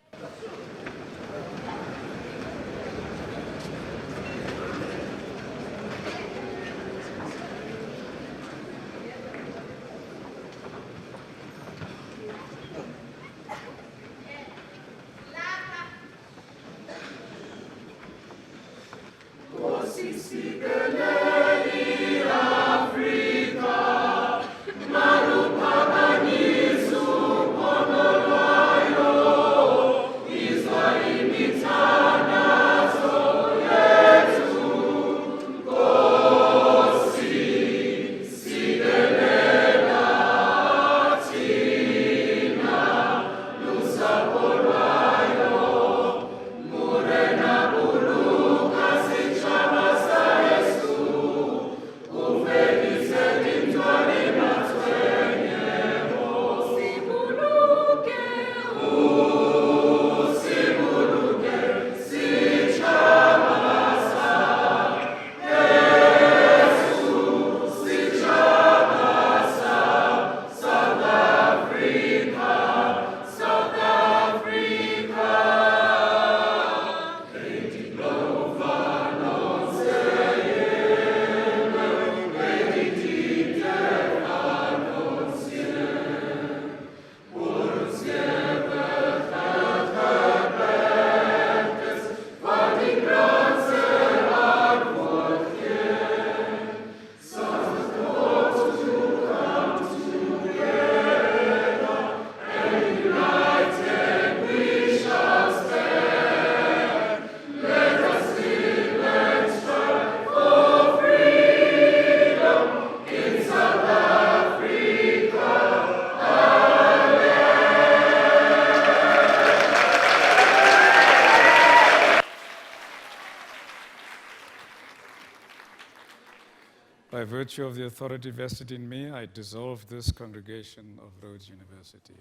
By virtue of the authority vested in me, I dissolve this congregation of Rhodes University.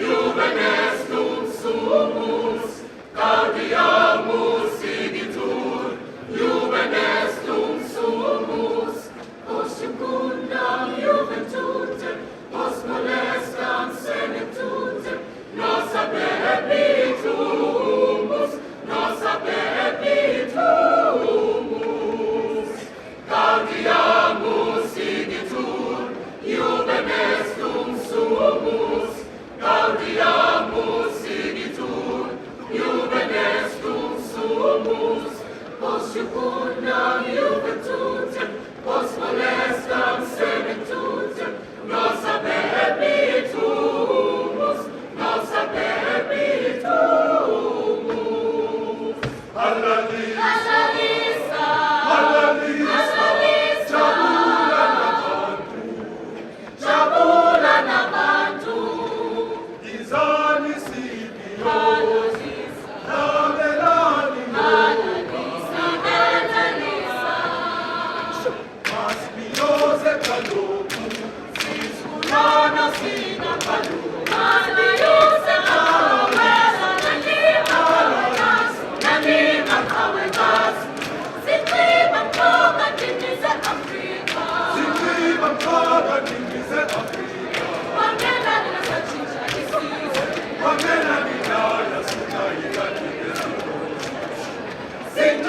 Juvenescum Sing